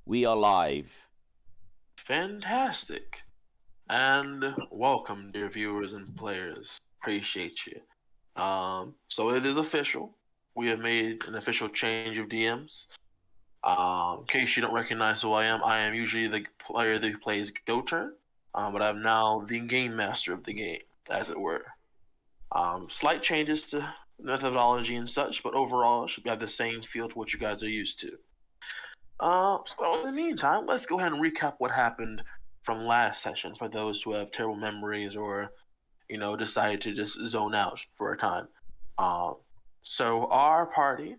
We are live. Fantastic. And welcome, dear viewers and players. Appreciate you. So it is official. We have made an official change of DMs. In case you don't recognize who I am usually the player who plays Go Turn, but I'm now the game master of the game, as it were. Slight changes to methodology and such, but overall, it should have the same feel to what you guys are used to. So in the meantime, let's go ahead and recap what happened from last session for those who have terrible memories or, decide to just zone out for a time. So our party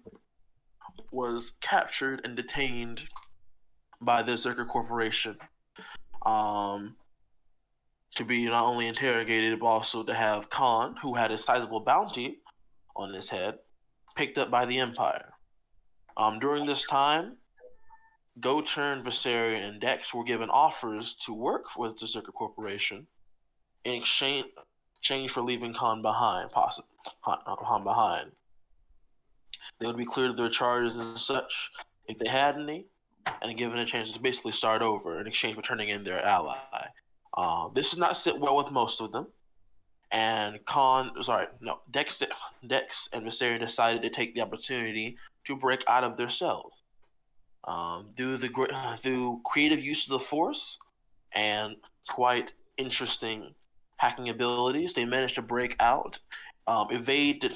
was captured and detained by the Zerker Corporation, um, to be not only interrogated but also to have Khan, who had a sizable bounty on his head, picked up by the Empire. During this time, Goturn, Viserion, and Dex were given offers to work with the Zerker Corporation in exchange for leaving Khan behind, possibly Han behind. They would be cleared of their charges and such if they had any, and given a chance to basically start over in exchange for turning in their ally. This does not sit well with most of them, and Dex and Viserion decided to take the opportunity to break out of their cells. Through creative use of the Force and quite interesting hacking abilities, they managed to break out, evade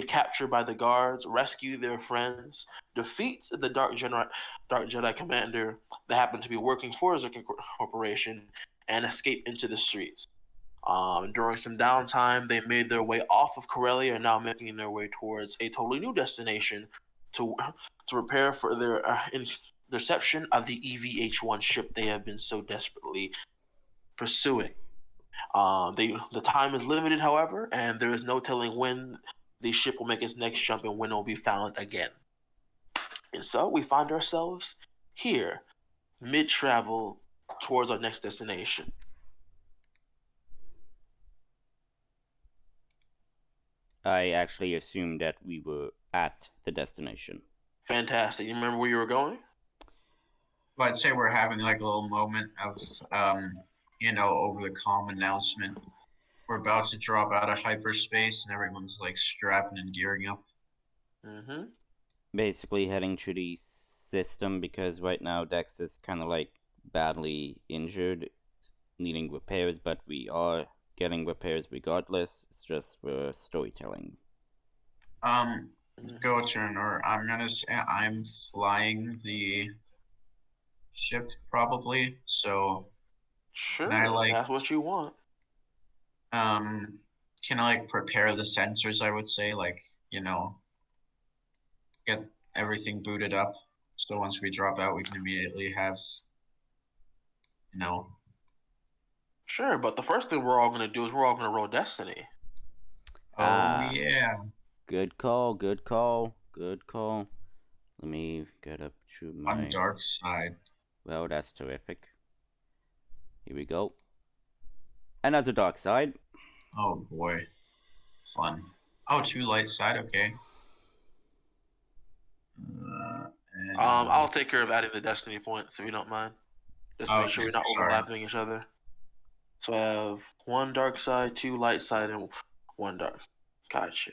capture by the guards, rescue their friends, defeat the Dark Jedi commander that happened to be working for the Corporation, and escape into the streets. During some downtime, they made their way off of Corellia and now making their way towards a totally new destination to prepare for their interception of the EVH-1 ship they have been so desperately pursuing. The time is limited, however, and there is no telling when the ship will make its next jump and when it will be found again. And so we find ourselves here, mid-travel towards our next destination. I actually assumed that we were at the destination. Fantastic. You remember where you were going? Well, I'd say we're having like a little moment of, over the comm announcement. We're about to drop out of hyperspace and everyone's like strapping and gearing up. Mm-hmm. Basically heading to the system because right now Dex is kind of like badly injured, needing repairs, but we are getting repairs regardless. It's just for storytelling. Go turn, or I'm gonna say I'm flying the ship probably. So Sure, can that's what you want. Can I like prepare the sensors? I would say get everything booted up. So once we drop out, we can immediately have, Sure, but the first thing we're all gonna do is we're all gonna roll Destiny. Oh yeah. Good call, good call, good call. Let me get up to my... On dark side. Well, that's terrific. Here we go. Another dark side. Oh boy. Fun. Oh, 2 light side, okay. I'll take care of adding the Destiny points if you don't mind. Just make sure we're not overlapping each other. So I have 1 dark side, 2 light side, and 1 dark. Gotcha.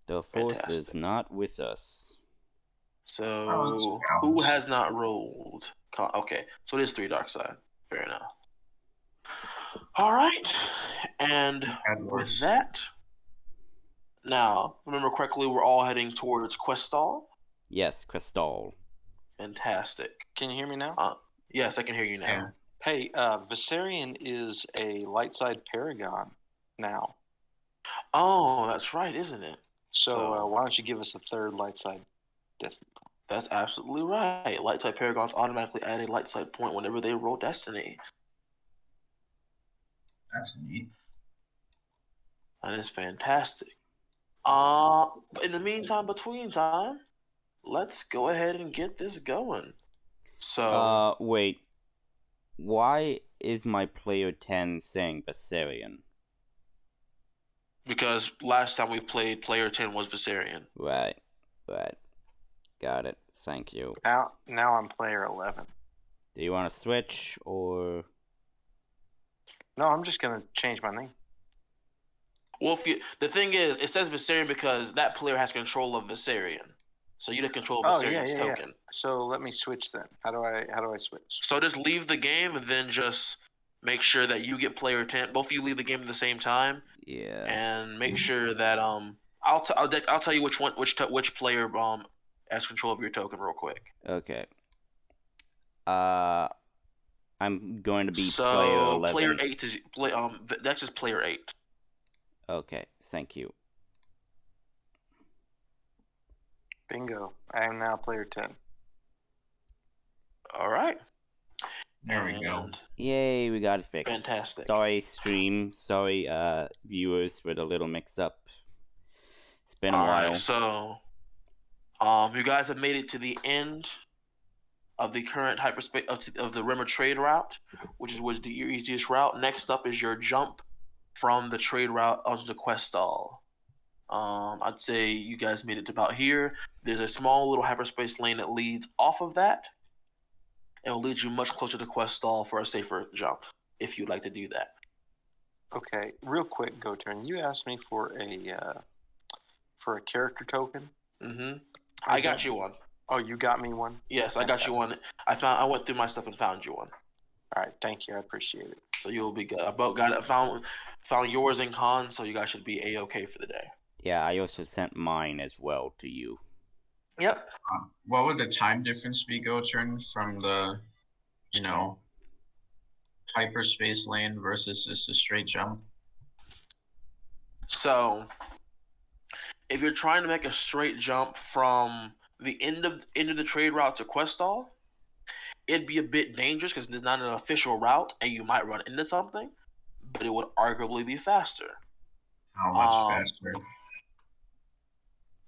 The Force is not with us. So who has not rolled? Okay, so it is 3 dark side. Fair enough. All right, and with that, now remember correctly, we're all heading towards Questal. Yes, Questal. Fantastic. Can you hear me now? Yes, I can hear you now. Yeah. Hey, Viserion is a light side paragon now. Oh, that's right, isn't it? So why don't you give us a 3rd light side destiny? That's absolutely right. Light side paragons automatically add a light side point whenever they roll Destiny. That's neat. That is fantastic. In the meantime, between time, let's go ahead and get this going. So wait. Why is my player 10 saying Viserion? Because last time we played, player 10 was Viserion. Right. Got it. Thank you. Now I'm player 11. Do you want to switch or? No, I'm just gonna change my name. Well, the thing is, it says Viserion because that player has control of Viserion, so you have control of Viserion's token. So let me switch then. How do I switch? So just leave the game and then just make sure that you get player 10. Both of you leave the game at the same time. Yeah. And make sure that I'll tell you which player has control of your token real quick. Okay. I'm going to be player 11. Player 8 is Dex is player 8. Okay, thank you. Bingo. I am now player 10. All right. There we go. Yay, we got it fixed. Fantastic. Sorry, stream. Sorry, viewers, with a little mix-up. It's been a while. Right, so, you guys have made it to the end of the current hyperspace of the Rimmer trade route, which is your easiest route. Next up is your jump from the trade route onto the quest stall. I'd say you guys made it to about here. There's a small little hyperspace lane that leads off of that. It will lead you much closer to quest stall for a safer jump, if you'd like to do that. Okay, real quick, Go Turn. You asked me for a character token. Mm-hmm. I got you one. Oh, you got me one? Yes, I got you one. I went through my stuff and found you one. All right, thank you. I appreciate it. So you'll be good. I both got it. Found yours in con, so you guys should be a-okay for the day. Yeah, I also sent mine as well to you. Yep. What would the time difference be, Go Turn, from the, hyperspace lane versus just a straight jump? So, if you're trying to make a straight jump from the end of the trade route to quest stall, it'd be a bit dangerous because it's not an official route, and you might run into something. But it would arguably be faster. How much faster?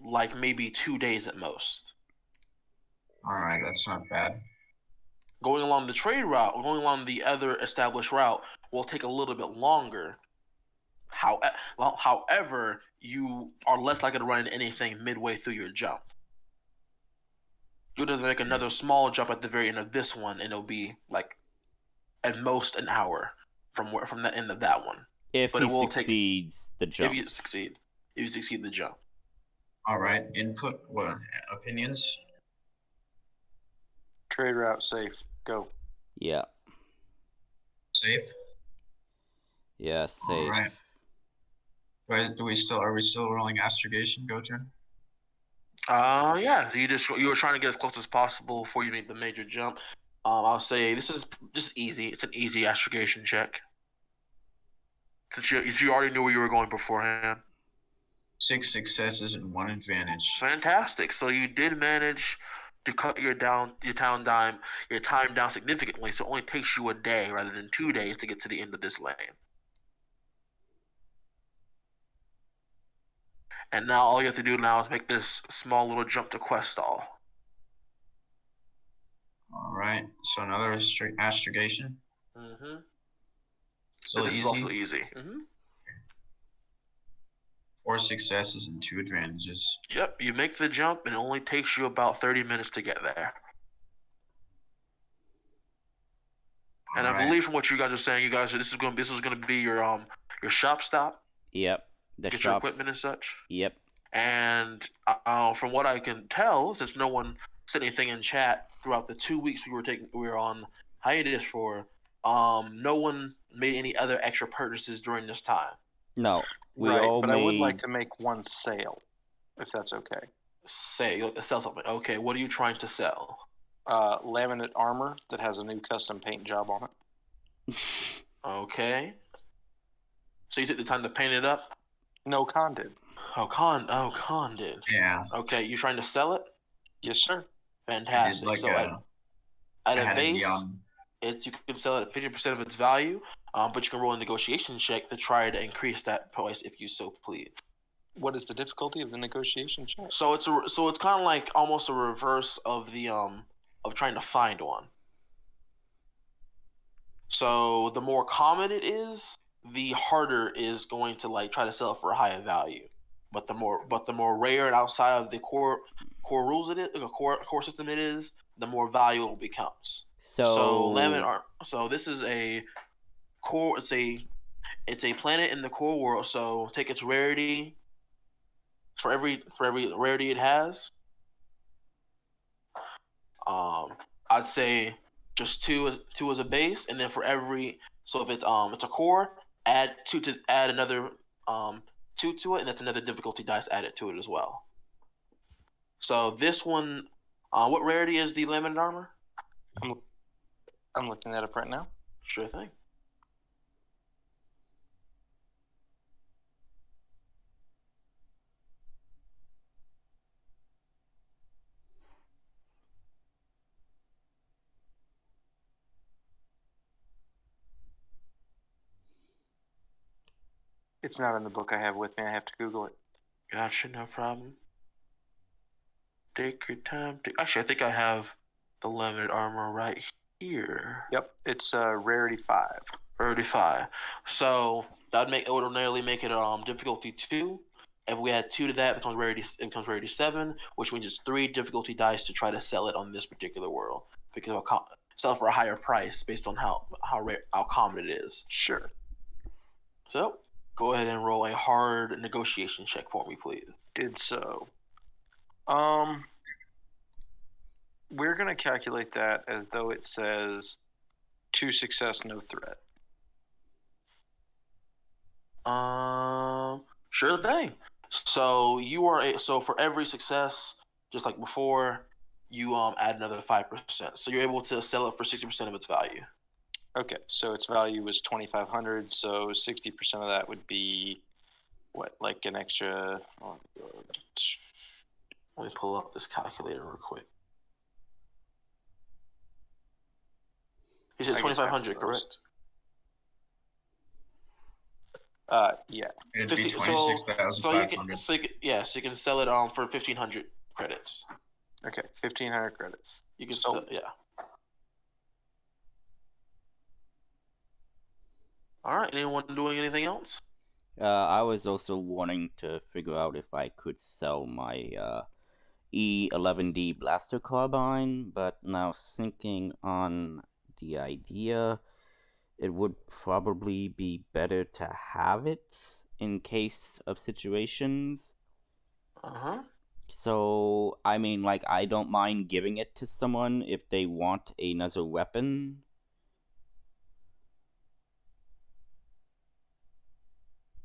Like maybe 2 days at most. Alright, that's not bad. Going along the trade route, going along the other established route, will take a little bit longer. However, you are less likely to run into anything midway through your jump. You'll just make another small jump at the very end of this one, and it'll be like at most an hour from the end of that one. If he succeeds the jump. If you succeed the jump. Alright, input, what, opinions? Trade route safe. Go. Yeah. Safe? Yeah, safe. Alright. Are we still rolling astrogation, Go Turn? Yeah. You were trying to get as close as possible before you make the major jump. I'll say this is just easy. It's an easy astrogation check. Since you already knew where you were going beforehand. 6 successes and 1 advantage. Fantastic. So you did manage to cut your time down significantly. So it only takes you a day rather than 2 days to get to the end of this lane. And now all you have to do now is make this small little jump to quest stall. Alright, so another astrogation. Mm-hmm. So this easy. is also easy. Mm-hmm. 4 successes and 2 advantages. Yep, you make the jump and it only takes you about 30 minutes to get there. And I believe from what you guys are saying, you guys, this is going to be your shop stop. Yep. Get your equipment and such. Yep. And from what I can tell, since no one said anything in chat throughout the 2 weeks we were on hiatus for, no one made any other extra purchases during this time. No, I would like to make one sale, if that's okay. Sell something. Okay, what are you trying to sell? Laminate armor that has a new custom paint job on it. Okay. So you took the time to paint it up? No, Con did. Con did. Yeah. Okay, you trying to sell it? Yes, sir. Fantastic. Like so at a base, you can sell it at 50% of its value, but you can roll a negotiation check to try to increase that price if you so please. What is the difficulty of the negotiation check? So it's kind of like almost a reverse of the of trying to find one. So the more common it is, the harder is going to try to sell it for a higher value. but the more rare and outside of the core rules it is, the core system it is, the more valuable it becomes. So this is a core. It's a planet in the core world. So take its rarity for every rarity it has. I'd say just two as a base, and then for every so if it's a core, add another 2 to it, and that's another difficulty dice added to it as well. So this one, what rarity is the limited armor? I'm looking that up right now. Sure thing. It's not in the book I have with me. I have to Google it. Gotcha, no problem. Take your time. Actually, I think I have the limited armor right here. Yep, it's rarity 5. Rarity 5. So it would ordinarily make it difficulty 2. If we add 2 to that, it becomes rarity 7, which means it's 3 difficulty dice to try to sell it on this particular world, because it'll sell for a higher price based on how common it is. Sure. So go ahead and roll a hard negotiation check for me, please. Did so. We're gonna calculate that as though it says 2 success, no threat. Sure thing. So so for every success, just like before, you add another 5%. So you're able to sell it for 60% of its value. Okay, so its value was 2,500. So 60% of that would be what, like an extra? Let me pull up this calculator real quick. You said 2,500, correct? Yeah. It'd be 26,500. So you can sell it for 1,500 credits. Okay, 1,500 credits. You can sell it, yeah. All right. Anyone doing anything else? I was also wanting to figure out if I could sell my E11D blaster carbine, but now thinking on the idea, it would probably be better to have it in case of situations. Uh-huh. So, I mean, like, I don't mind giving it to someone if they want another weapon.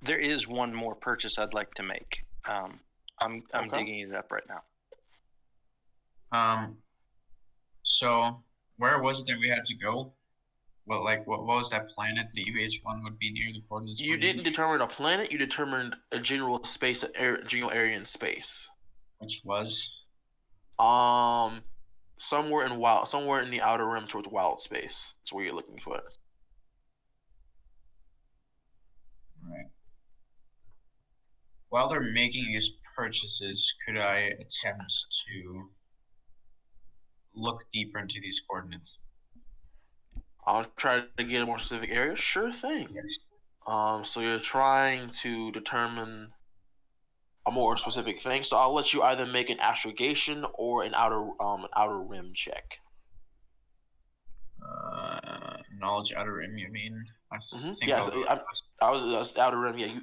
There is one more purchase I'd like to make. I'm Okay. digging it up right now. So where was it that we had to go? What was that planet? The UH1 would be near the coordinates. You didn't determine a planet. You determined a general general area in space. Which was? Somewhere in the outer rim towards wild space. That's where you're looking for it. Right. While they're making these purchases, could I attempt to look deeper into these coordinates? I'll try to get a more specific area. Sure thing. Yes. So you're trying to determine a more specific thing. So I'll let you either make an astrogation or an outer rim check. Knowledge outer rim, you mean? I think Yeah, I was outer rim. Yeah,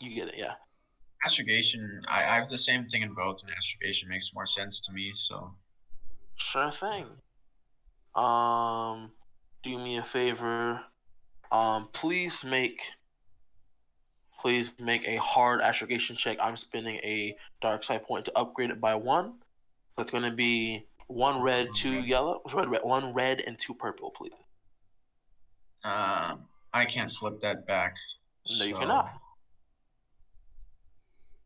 you get it. Yeah. Astrogation. I have the same thing in both, and astrogation makes more sense to me. So. Sure thing. Do me a favor. Please make a hard astrogation check. I'm spending a dark side point to upgrade it by 1. That's going to be 1 red, 2 yellow. 1 red and 2 purple, please. I can't flip that back. No, you cannot.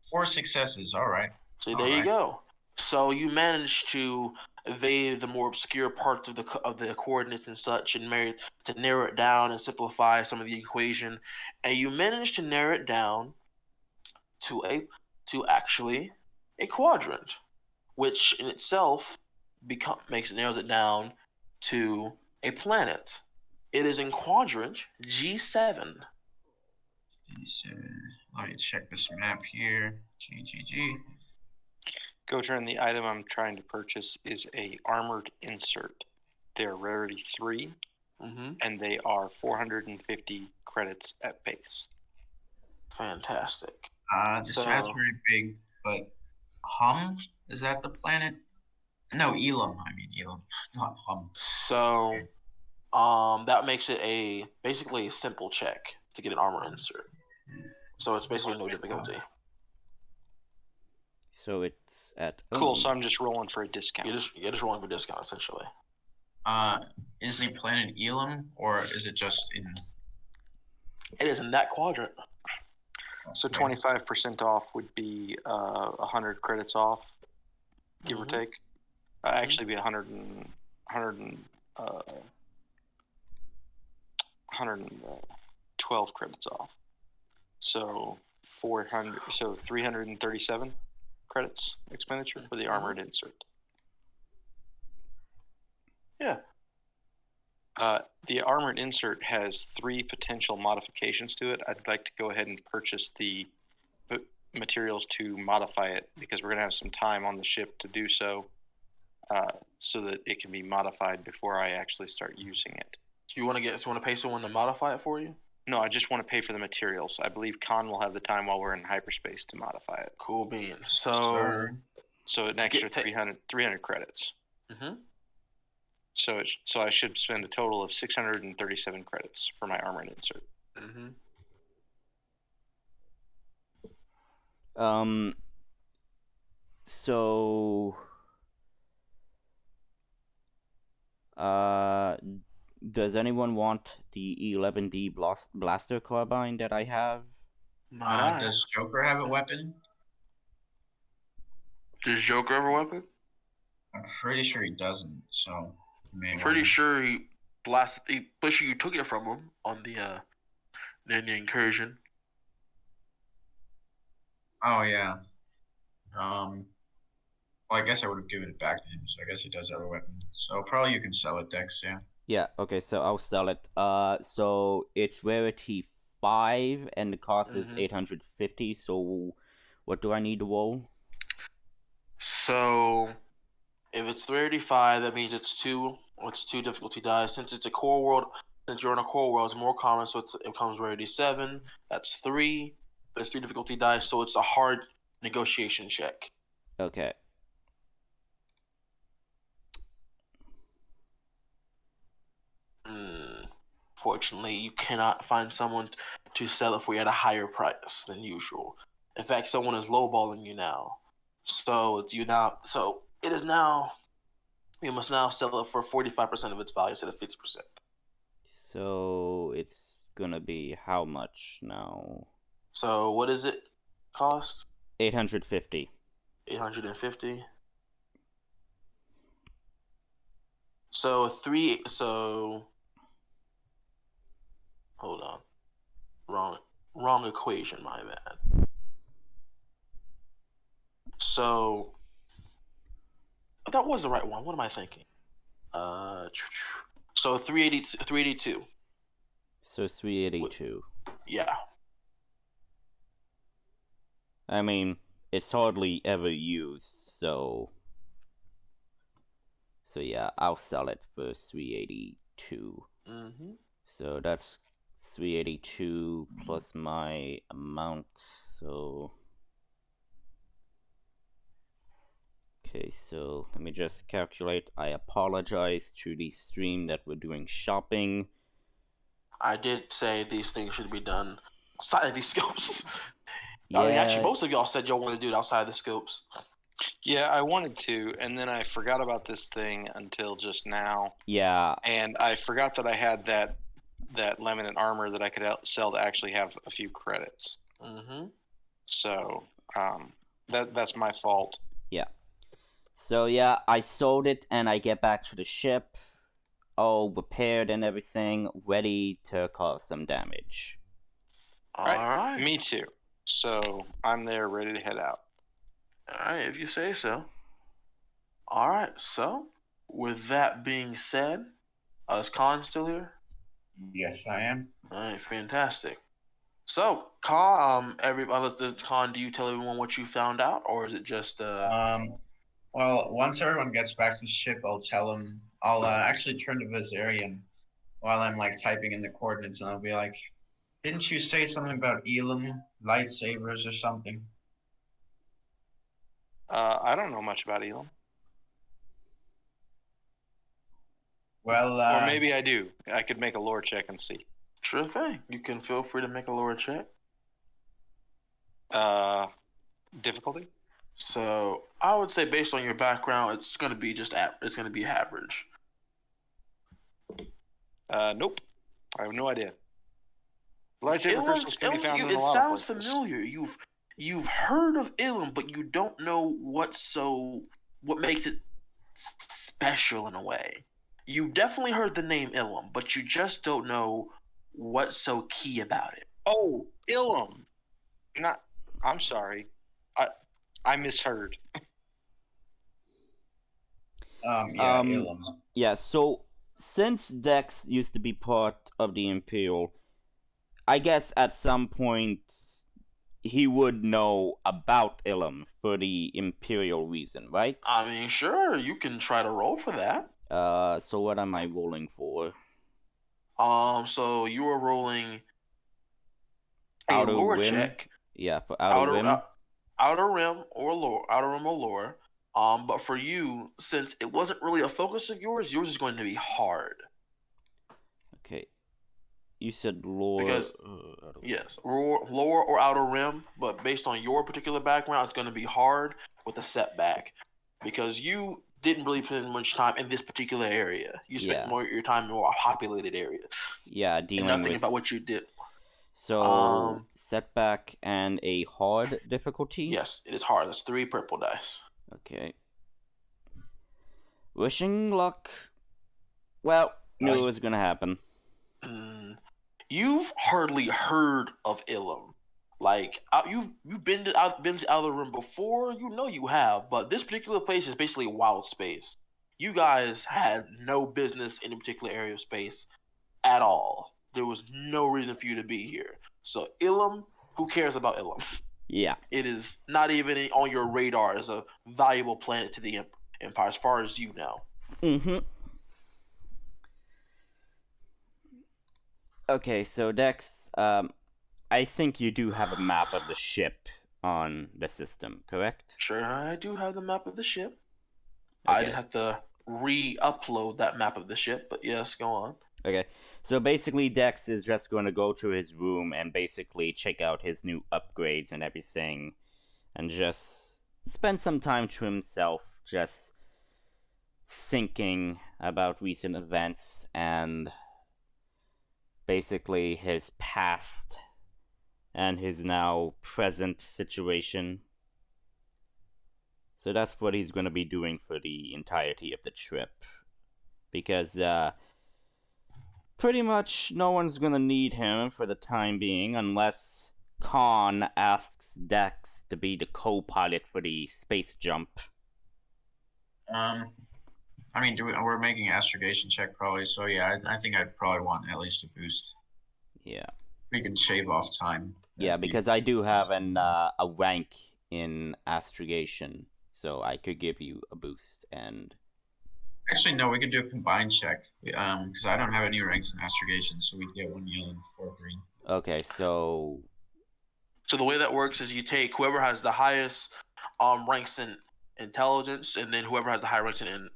4 successes. All right. So there you go. So you managed to evade the more obscure parts of the coordinates and such, and to narrow it down and simplify some of the equation, and you managed to narrow it down to actually a quadrant, which in itself narrows it down to a planet. It is in quadrant G7. Let me check this map here. GGG. Go turn. The item I'm trying to purchase is a armored insert. They're rarity 3, and they are 450 credits at base. Fantastic. This map's very big, but is that the planet? No, Elam. I mean Elam, not Hum. So, that makes it basically a simple check to get an armor insert. So it's basically no difficulty. So it's at Cool. So I'm just rolling for a discount. You're just rolling for discount essentially. Is the planet Elam, or is it just in? It is in that quadrant. So 25% off would be 100 credits off, give or take. Actually, be 112 credits off. So 337 credits expenditure for the armored insert. Yeah. The armored insert has 3 potential modifications to it. I'd like to go ahead and purchase the materials to modify it because we're going to have some time on the ship to do so, so that it can be modified before I actually start using it. Do you want to pay someone to modify it for you? No, I just want to pay for the materials. I believe Khan will have the time while we're in hyperspace to modify it. Cool beans. So an extra 300 credits. So I should spend a total of 637 credits for my armored insert. So does anyone want the E11D blaster carbine that I have? Does Joker have a weapon? Does Joker have a weapon? I'm pretty sure he doesn't, so pretty sure he you took it from him on the incursion. Oh yeah. Well, I guess I would have given it back to him, so I guess he does have a weapon. So probably you can sell it, Dex, yeah. Yeah, okay, so I'll sell it. So it's rarity 5 and the cost is 850, so what do I need to roll? So if it's 385, that means it's two difficulty dice. Since it's a core world, since you're in a core world, it's more common, so it comes rarity 7. That's 3. But it's 3 difficulty dice, so it's a hard negotiation check. Okay. Fortunately, you cannot find someone to sell it for you at a higher price than usual. In fact, someone is lowballing you now. So it is now. You must now sell it for 45% of its value instead of 50%. So it's gonna be how much now? So what does it cost? 850. 850. So hold on. Wrong equation, my bad. So that was the right one. What am I thinking? So 382. So 382. Yeah. I mean, it's hardly ever used, so yeah, I'll sell it for 382. So that's 382 plus my amount, so okay, so let me just calculate. I apologize to the stream that we're doing shopping. I did say these things should be done outside of these scopes. Yeah. Actually, most of y'all said y'all want to do it outside the scopes. Yeah, I wanted to, and then I forgot about this thing until just now. Yeah. And I forgot that I had that laminate armor that I could sell to actually have a few credits. So that's my fault. Yeah. So yeah, I sold it and I get back to the ship, all repaired and everything, ready to cause some damage. All right. Me too. So I'm there ready to head out. All right, if you say so. All right, so with that being said, is Khan still here? Yes, I am. All right, fantastic. So, Khan, do you tell everyone what you found out, or is it just Well, once everyone gets back to the ship, I'll tell them. I'll actually turn to Viserion while I'm like typing in the coordinates, and I'll be like, "Didn't you say something about Elam lightsabers or something?" I don't know much about Elam. Well, Or maybe I do. I could make a lore check and see. sure thing? You can feel free to make a lower check. Difficulty? So I would say, based on your background, it's gonna be it's gonna be average. Nope. I have no idea. Lightsaber crystals can be Ilum to found you, in a it lot sounds of places. familiar. You've heard of Ilum, but you don't know what makes it special in a way. You definitely heard the name Ilum, but you just don't know what's so key about it. Oh, Ilum. I'm sorry. I misheard. yeah, Elam. Yeah, so since Dex used to be part of the Imperial, I guess at some point he would know about Ilum for the Imperial reason, right? I mean, sure, you can try to roll for that. So what am I rolling for? So you are rolling a Outer lore Rim? check. Yeah, for Outer Rim. Outer Rim or lore. But for you, since it wasn't really a focus of yours is going to be hard. Okay. You said lore. Because yes, lore or Outer Rim, but based on your particular background, it's going to be hard with a setback because you didn't really spend much time in this particular area. You spent more of your time in more populated areas. Yeah, dealing and nothing with about what you did. So setback and a hard difficulty? Yes, it is hard. That's 3 purple dice. Okay. Wishing luck. Well, knew it was gonna happen. You've hardly heard of Ilum. Like you've been to Outer Rim before. You know you have, but this particular place is basically wild space. You guys had no business in a particular area of space at all. There was no reason for you to be here. So Ilum, who cares about Ilum? Yeah. It is not even on your radar as a valuable planet to the Empire, as far as you know. Mm-hmm. Okay, so Dex, I think you do have a map of the ship on the system, correct? Sure, I do have the map of the ship. Okay. I'd have to re-upload that map of the ship, but yes, go on. Okay, so basically Dex is just going to go to his room and basically check out his new upgrades and everything, and just spend some time to himself, just thinking about recent events and basically his past and his now present situation. So that's what he's going to be doing for the entirety of the trip. Because, pretty much no one's going to need him for the time being unless Khan asks Dex to be the co-pilot for the space jump. I mean, we're making an astrogation check probably, so yeah, I think I'd probably want at least a boost. Yeah. We can shave off time. Yeah, because I do have a rank in astrogation, so I could give you a boost. And actually, no, we could do a combined check. Because I don't have any ranks in astrogation, so we'd get 1 yellow and 4 green. Okay, so the way that works is you take whoever has the highest ranks in intelligence, and then whoever has the higher ranks in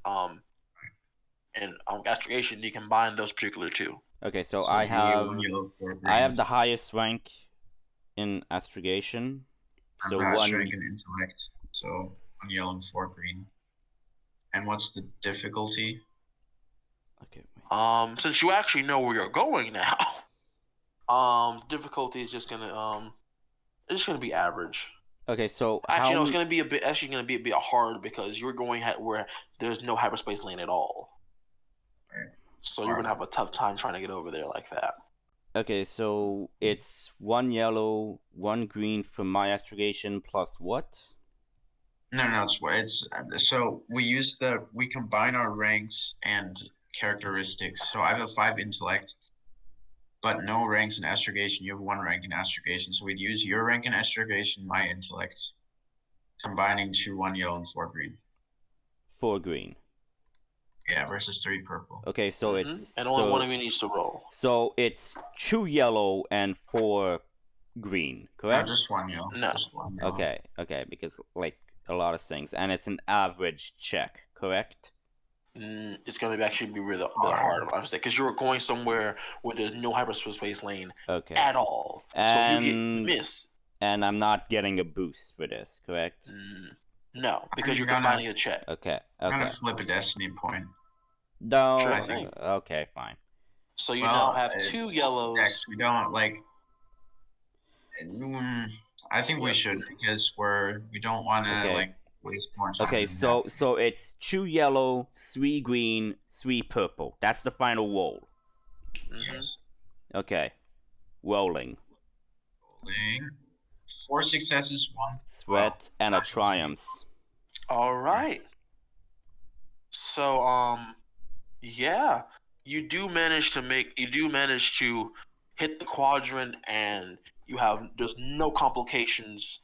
astrogation, you combine those particular two. Okay, so I have the highest rank in astrogation. So the highest rank in intellect. So 1 yellow and 4 green. And what's the difficulty? Okay. Since you actually know where you're going now, difficulty is just gonna it's just gonna be average. Okay, so actually, no, it's gonna be a bit hard because you're going where there's no hyperspace lane at all. Right. So you're gonna have a tough time trying to get over there like that. Okay, so it's 1 yellow, 1 green for my astrogation plus what? No, it's so we combine our ranks and characteristics. So I have a 5 intellect. but no ranks in astrogation. You have 1 rank in astrogation, so we'd use your rank in astrogation, my intellect, combining to 1 yellow and 4 green. 4 green. Yeah, versus 3 purple. Okay, so it's and only one of you needs to roll. So it's 2 yellow and 4 green, correct? No, just 1 yellow. No. Just 1 yellow. Okay, because like a lot of things, and it's an average check, correct? It's going to actually be really hard, honestly, because you're going somewhere where there's no hyperspace lane Okay. at all. And so you get miss. And I'm not getting a boost for this, correct? No, because you're gonna- combining a check. Okay. I'm gonna flip a destiny point. No. Sure thing. Okay, fine. So you now have Well, 2 yellows. Dex, we don't like. I think we should because we don't want to Okay. like waste more time. Okay, than so it's 2 yellow, 3 green, 3 purple. That's the final roll. Yes. Okay. Rolling. Rolling. 4 successes, 1 Threat and a triumph. All right. So yeah, you do manage to hit the quadrant, and there's no complications,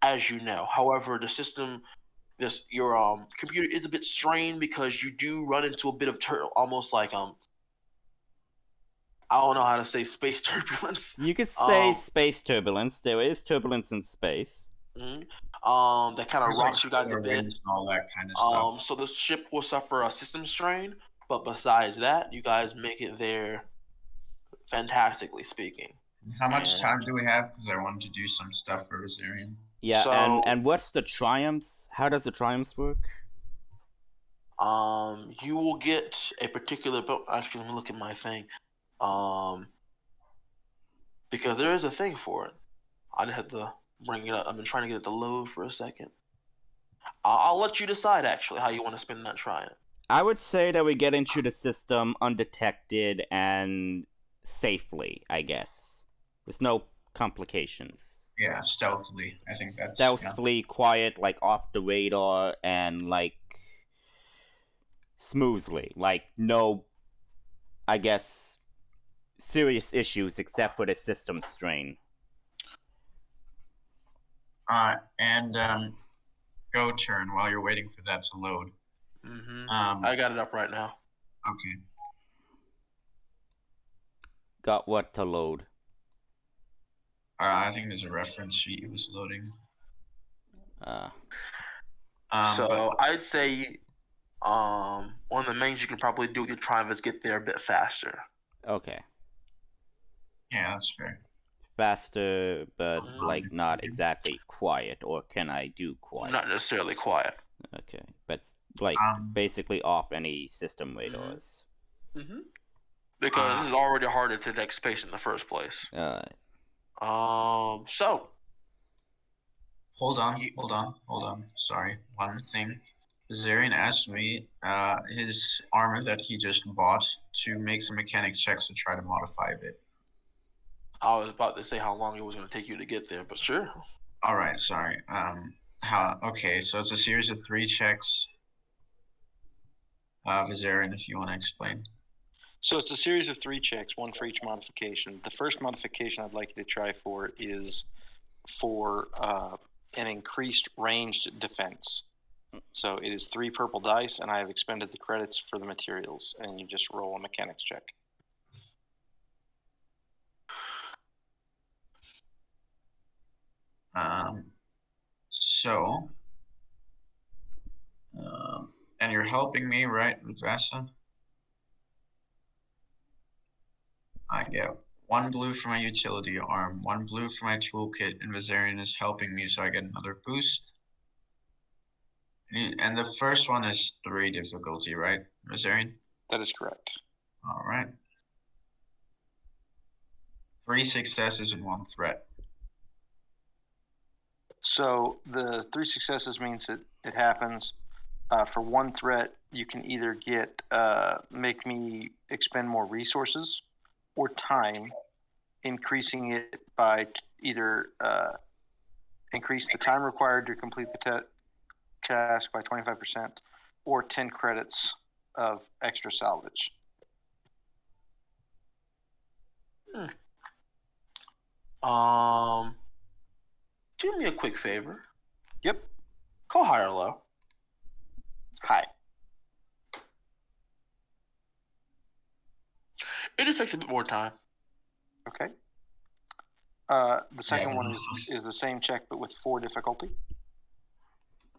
as you know. However, the system, your computer is a bit strained because you do run into a bit of almost like I don't know how to say space turbulence. You could say space turbulence. There is turbulence in space. That kind of rocks you guys a bit. And all that kind of stuff. So the ship will suffer a system strain, but besides that, you guys make it there fantastically speaking. How much time do we have? Because I wanted to do some stuff for Rosarian. Yeah, So- and what's the triumphs? How does the triumphs work? You will get a particular. Actually, let me look at my thing. Because there is a thing for it. I just had to bring it up. I've been trying to get it to load for a second. I'll let you decide actually how you want to spend that triumph. I would say that we get into the system undetected and safely, I guess. There's no complications. Yeah, stealthily. I think that's Stealthily, quiet, like off the radar, and like smoothly. Like no, I guess, serious issues except for the system strain. And go turn while you're waiting for that to load. I got it up right now. Okay. Got what to load? I think there's a reference sheet it was loading. So I'd say one of the mains you can probably do with your triumph is get there a bit faster. Okay. Yeah, that's fair. Faster, but like not exactly quiet, or can I do quiet? Not necessarily quiet. Okay, but like basically off any system radars. Because this is already harder to detect space in the first place. So. Hold on. Sorry, one thing. Zarian asked me his armor that he just bought to make some mechanics checks to try to modify a bit. I was about to say how long it was going to take you to get there, but sure. All right, sorry. Okay, so it's a series of 3 checks. Vizarian, if you want to explain. So it's a series of 3 checks, 1 for each modification. The first modification I'd like you to try for is for an increased ranged defense. So it is 3 purple dice, and I have expended the credits for the materials, and you just roll a mechanics check. And you're helping me, right, Rudvasa? I get 1 blue for my utility arm, 1 blue for my toolkit, and Vizarian is helping me, so I get another boost. And the first one is 3 difficulty, right, Vizarian? That is correct. All right. 3 successes and 1 threat. So the 3 successes means that it happens. For 1 threat, you can either get make me expend more resources or time, increasing it by either increase the time required to complete the task by 25% or 10 credits of extra salvage. Do me a quick favor. Yep. Call high or low. Hi. It just takes a bit more time. Okay. The second one is the same check, but with 4 difficulty.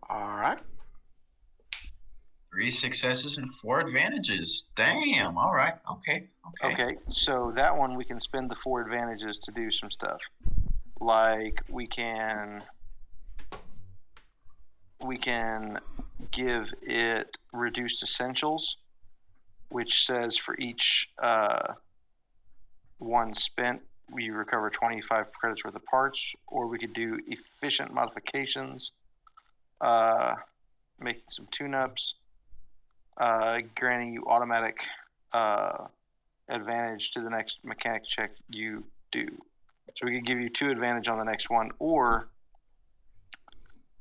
All right. 3 successes and 4 advantages. Damn. All right. Okay. Okay, so that one we can spend the 4 advantages to do some stuff. Like we can give it reduced essentials, which says for each one spent, we recover 25 credits worth of parts, or we could do efficient modifications, making some tune-ups, granting you automatic advantage to the next mechanic check you do. So we could give you 2 advantage on the next one, or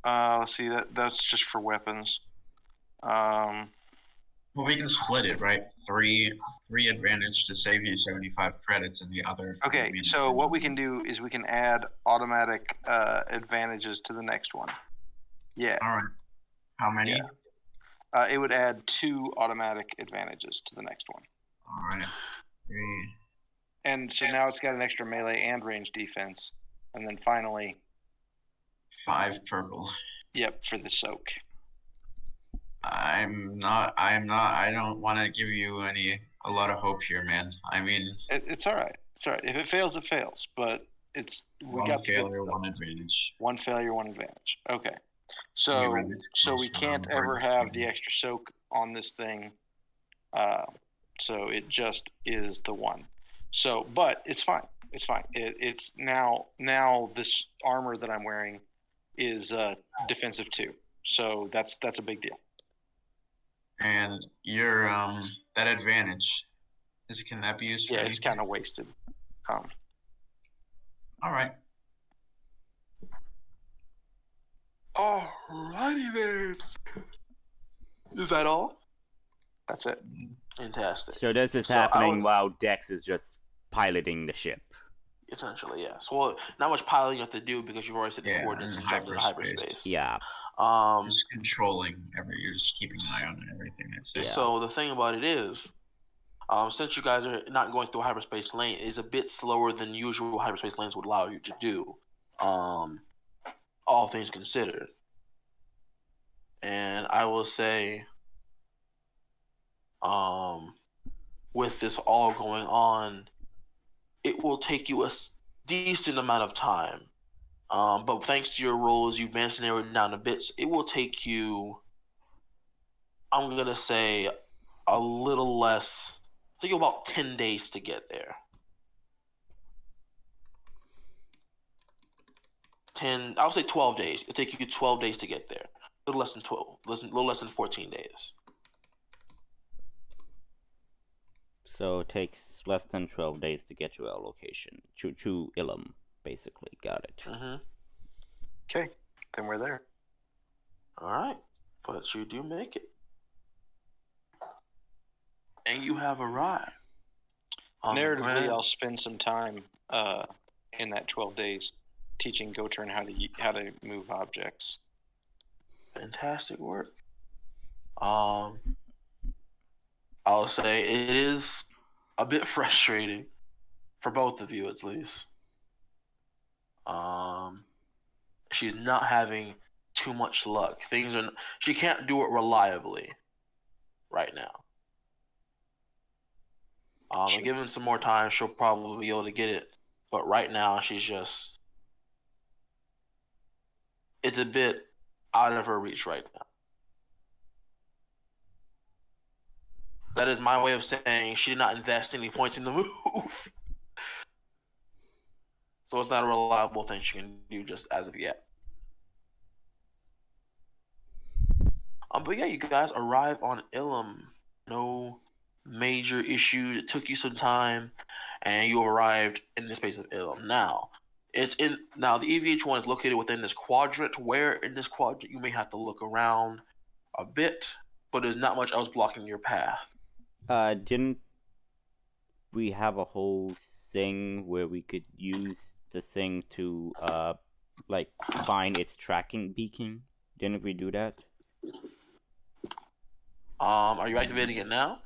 let's see, that's just for weapons. Well, we can split it, right? 3 advantage to save you 75 credits, and the other. Okay, so what we can do is we can add automatic advantages to the next one. Yeah. All right. How many? Yeah. It would add 2 automatic advantages to the next one. All right. 3. And so now it's got an extra melee and range defense. And then finally, 5 purple. Yep, for the soak. I don't want to give you a lot of hope here, man. I mean, it's all right. It's all right. If it fails, it fails. But we got failure, 1 advantage. 1 failure, 1 advantage. Okay. So we can't ever have the extra soak on this thing. So it just is the 1. So, but it's fine. It's fine. It's now this armor that I'm wearing is defensive 2. So that's a big deal. And your that advantage, can that be used for anything? It's kind of wasted. All right. Alrighty then. Is that all? That's it. Fantastic. So this is happening while Dex is just piloting the ship. Essentially, yes. Well, not much piloting you have to do because you've already set the coordinates in terms of hyperspace. Yeah. Just controlling you're just keeping an eye on everything. So the thing about it is, since you guys are not going through a hyperspace lane, it is a bit slower than usual hyperspace lanes would allow you to do. All things considered. And I will say, with this all going on, it will take you a decent amount of time. But thanks to your rolls, you've managed to narrow it down a bit. So it will take you, I'm going to say, a little less, take you about 10 days to get there. I would say 12 days. It'll take you 12 days to get there. A little less than 12, a little less than 14 days. So it takes less than 12 days to get to our location. To Ilum, basically. Got it. Mm-hmm. Okay, then we're there. Alright, but you do make it. And you have arrived. Narratively, I'll spend some time in that 12 days teaching GoTurn how to move objects. Fantastic work. I'll say it is a bit frustrating for both of you, at least. She's not having too much luck. She can't do it reliably right now. Given some more time, she'll probably be able to get it. But right now, it's a bit out of her reach right now. That is my way of saying she did not invest any points in the move. So it's not a reliable thing she can do just as of yet. But yeah, you guys arrive on Ilum. No major issue. It took you some time, and you arrived in the space of Ilum. Now the EVH1 is located within this quadrant. Where in this quadrant you may have to look around a bit, but there's not much else blocking your path. Didn't we have a whole thing where we could use the thing to like find its tracking beacon? Didn't we do that? Are you activating it now?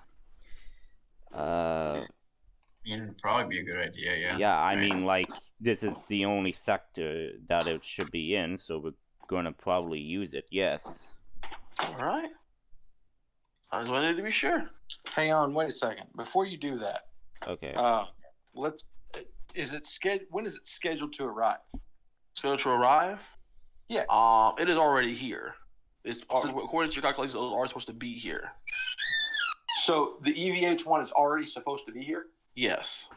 It'd probably be a good idea, yeah. Yeah, I Right. mean, like, this is the only sector that it should be in, so we're gonna probably use it, yes. Alright. I just wanted to be sure. Hang on, wait a second. Before you do that, Okay. let's. When is it scheduled to arrive? Scheduled to arrive? Yeah. It is already here. It's according to your calculations, it was already supposed to be here. So the EVH1 is already supposed to be here? Yes.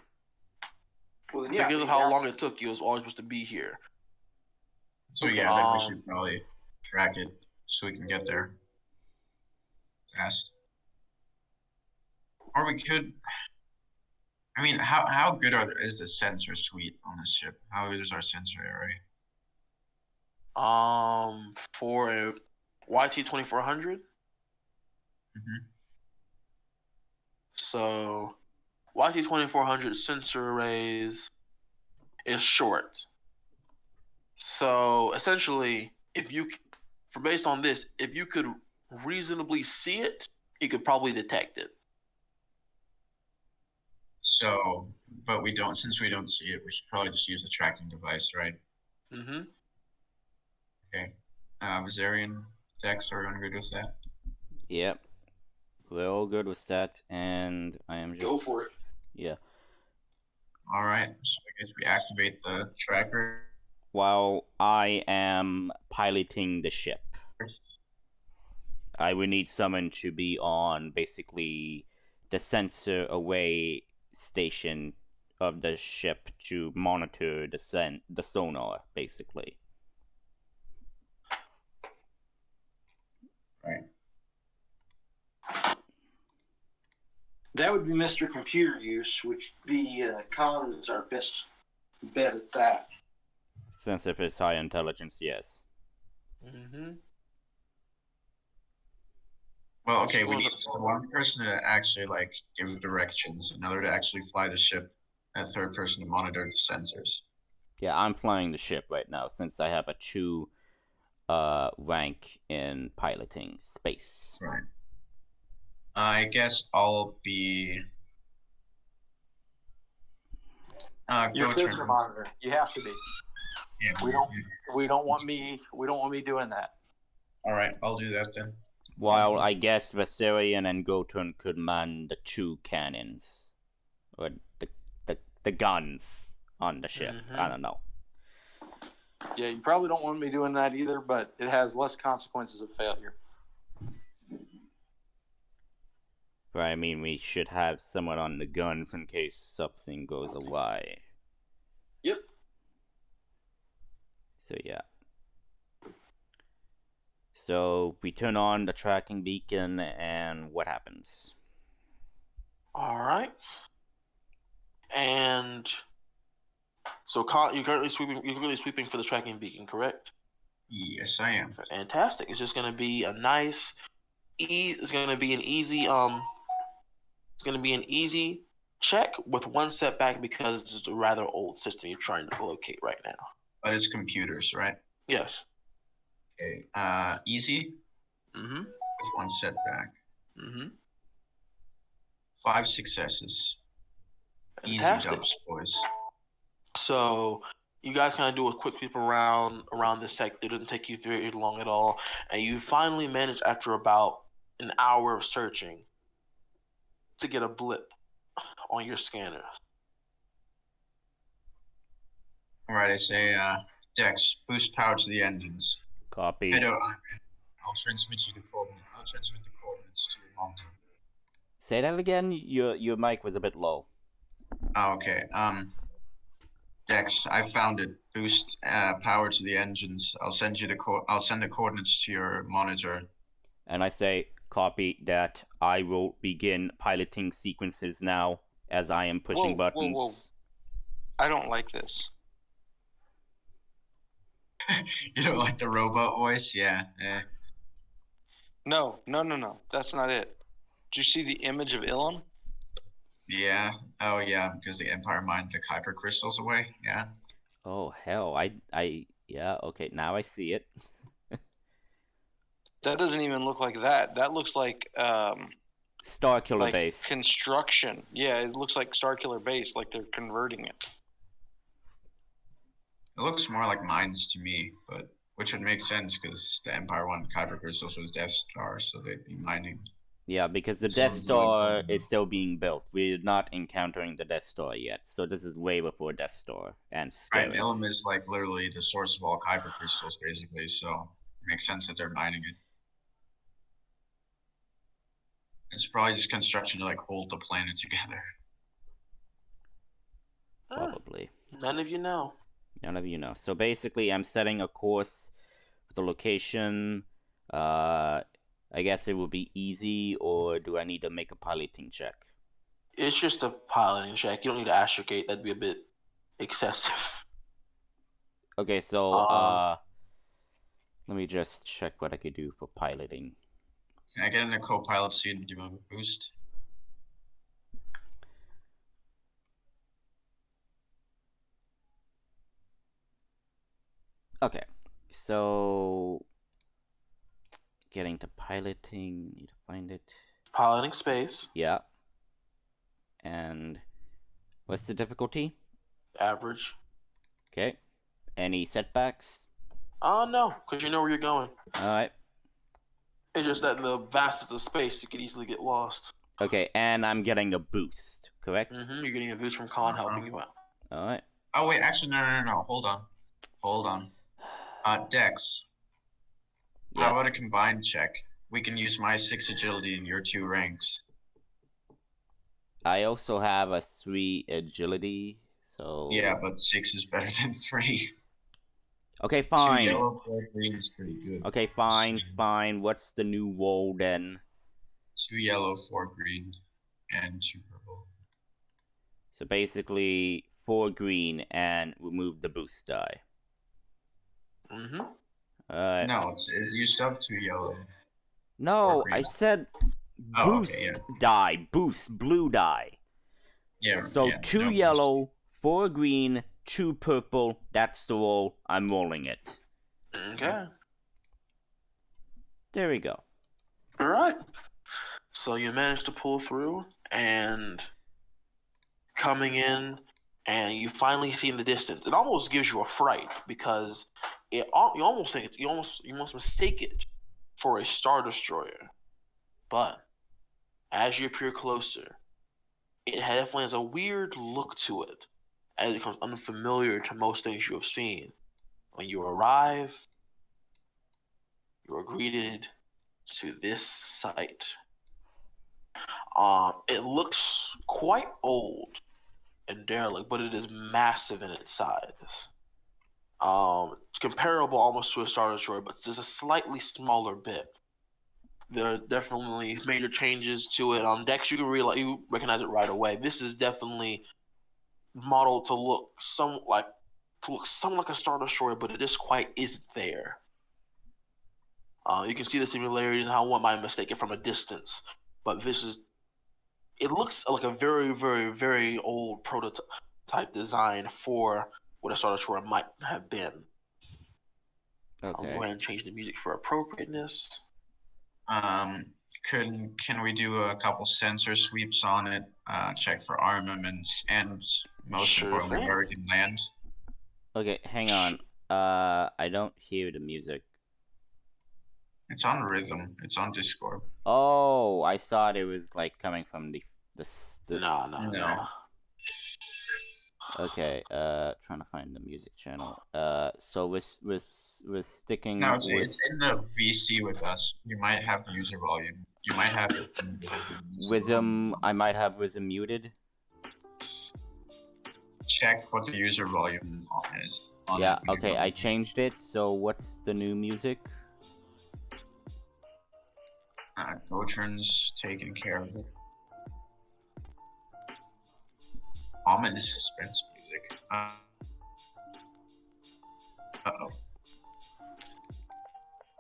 Well, then, Because of how long it took you, it was always supposed to be here. So yeah, I think we should probably track it so we can get there fast. Or we could. I mean, how good is the sensor suite on this ship? How good is our sensor array? For a YT-2400. Mhm. So, YT-2400 sensor arrays is short. So essentially, based on this, if you could reasonably see it, you could probably detect it. So, but we don't. Since we don't see it, we should probably just use the tracking device, right? Mm-hmm. Okay. Viserion, Dex, are everyone good with that? Yep. We're all good with that, and I am just... Go for it. Yeah. Alright, so I guess we activate the tracker. While I am piloting the ship, I would need someone to be on, basically, the sensor away station of the ship to monitor the sonar, basically. Right. That would be Mr. Computer Use, which be Colin is our best bet at that. Since if it's high intelligence, yes. Mm-hmm. Well, okay, we need one person to actually like give directions, another to actually fly the ship, and a third person to monitor the sensors. Yeah, I'm flying the ship right now since I have a 2 rank in piloting space. Right. I guess I'll be. Your go sensor turn. monitor. You have to be. Yeah, We don't want me doing that. All right, I'll do that then. While I guess Viserion and Gotun could man the 2 cannons. Or the guns on the ship. Mhm. I don't know. Yeah, you probably don't want me doing that either, but it has less consequences of failure. But I mean, we should have someone on the guns in case something goes awry. Yep. So yeah. So we turn on the tracking beacon, and what happens? All right. And so you're currently sweeping for the tracking beacon, correct? Yes, I am. Fantastic. It's just gonna be a nice it's gonna be an easy check with one setback because it's a rather old system you're trying to locate right now. But it's computers, right? Yes. Okay. Easy. Mm-hmm. With one setback. Mm-hmm. 5 successes. Fantastic. Easy dubs, boys. So you guys kind of do a quick sweep around the sector. It doesn't take you very long at all, and you finally manage, after about an hour of searching, to get a blip on your scanners. All right, I say, Dex, boost power to the engines. Copy. I'll transmit you the coordinates. I'll transmit the coordinates to your monitor. Say that again. Your mic was a bit low. Oh, okay. Dex, I found it. Boost power to the engines. I'll send the coordinates to your monitor. And I say, copy that. I will begin piloting sequences now as I am pushing buttons. Whoa. I don't like this. You don't like the robot voice? Yeah. No. That's not it. Did you see the image of Ilum? Yeah. Oh yeah, because the Empire mined the Kyber crystals away. Yeah. Oh hell, yeah, okay, now I see it. That doesn't even look like that. That looks like Starkiller base. construction. Yeah, it looks like Starkiller base, like they're converting it. It looks more like mines to me, but which would make sense because the Empire wanted Kyber crystals with Death Star, so they'd be mining. Yeah, because the So Death it's Star like- is still being built. We're not encountering the Death Star yet, so this is way before Death Star and Right, scary. Ilum is like literally the source of all Kyber crystals, basically. So it makes sense that they're mining it. It's probably just construction to like hold the planet together. Probably. None of you know. None of you know. So basically, I'm setting a course for the location. I guess it will be easy, or do I need to make a piloting check? It's just a piloting check. You don't need to astrogate. That'd be a bit excessive. Okay, so Um, let me just check what I could do for piloting. Can I get in the co-pilot seat and do a boost? Okay, so getting to piloting, need to find it. Piloting space. Yeah. And what's the difficulty? Average. Okay. Any setbacks? No, because you know where you're going. Alright. It's just that in the vastness of space, you could easily get lost. Okay, and I'm getting a boost, correct? You're getting a boost from Khan helping you out. Alright. Oh wait, actually no. Hold on. Dex. Yes. How about a combined check? We can use my 6 agility and your 2 ranks. I also have a 3 agility, so... Yeah, but 6 is better than 3. Okay, 2 fine. yellow, 4 green is pretty good. Okay, fine. What's the new roll then? 2 yellow, 4 green, and 2 purple. So basically, 4 green and remove the boost die. Alright. No, you still have 2 yellow. No, green. I said Oh, boost okay, yeah. die. Boost, blue die. Yeah. So yeah, 2 no yellow, 4 green, 2 purple. That's the roll. I'm rolling it. Okay. There we go. All right. So you managed to pull through, and coming in, and you finally see in the distance. It almost gives you a fright because you almost think you almost mistake it for a Star Destroyer. But as you appear closer, it definitely has a weird look to it, as it becomes unfamiliar to most things you have seen. When you arrive, you are greeted to this sight. It looks quite old and derelict, but it is massive in its size. It's comparable almost to a Star Destroyer, but just a slightly smaller bit. There are definitely major changes to it. On Dex, you recognize it right away. This is definitely modeled to look somewhat like a Star Destroyer, but it just quite isn't there. You can see the similarity in how one might mistake it from a distance, but it looks like a very, very, very old prototype design for what a Star Destroyer might have been. I'll go Okay. ahead and change the music for appropriateness. Can we do a couple sensor sweeps on it? Check for armaments and most Sure importantly thing. where we can land. Okay, hang on. I don't hear the music. It's on rhythm. It's on Discord. Oh, I thought it was like coming from this. No. Okay, trying to find the music channel. So we're sticking No, with it's in the VC with us. You might have the user volume. You might have it. Wisdom. I might have Wisdom muted. Check what the user volume is. Yeah. Okay, I changed it. So what's the new music? Gotron's taking care of it. Ominous suspense music. Uh-oh.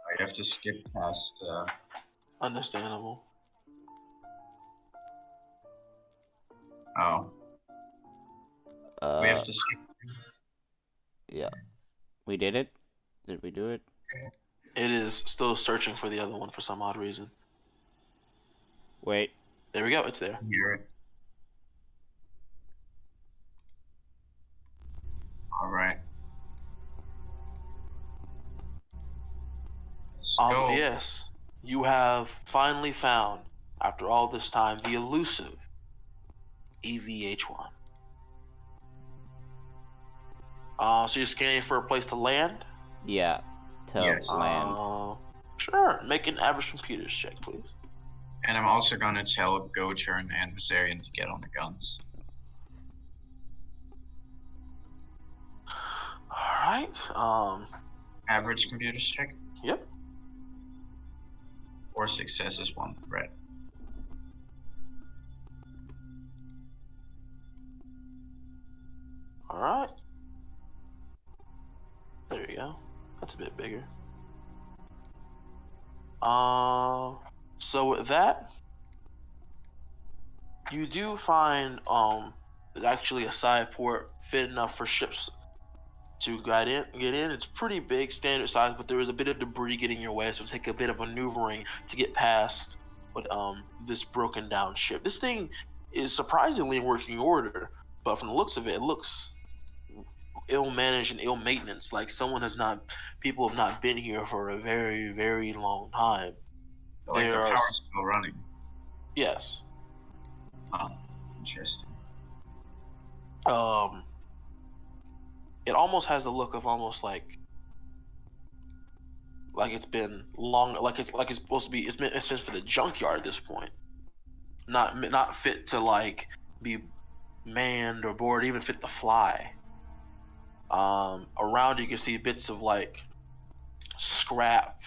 I have to skip past Understandable. Oh, we have to skip. Yeah. We did it? Did we do it? It is still searching for the other one for some odd reason. Wait. There we go. It's there. Hear it. All right. Let's go. Yes, you have finally found, after all this time, the elusive EVH1. So you're scanning for a place to land? Yeah. To Yes. land. Sure. Make an average computers check, please. And I'm also gonna tell Gocher and Adversarian to get on the guns. Alright. Average computers check. Yep. 4 successes, 1 threat. Alright. There you go. That's a bit bigger. So with that, you do find actually a side port fit enough for ships to get in. It's pretty big, standard size, but there is a bit of debris getting in your way, so it'll take a bit of maneuvering to get past this broken down ship. This thing is surprisingly in working order, but from the looks of it, it looks ill managed and ill maintenance. Like people have not been here for a very, very long time. Like the power's still running. Yes. Oh, interesting. It almost has the look of almost like it's been long, like it's supposed to be. It's meant for the junkyard at this point. Not fit to like be manned or board, even fit to fly. Around you can see bits of like scrap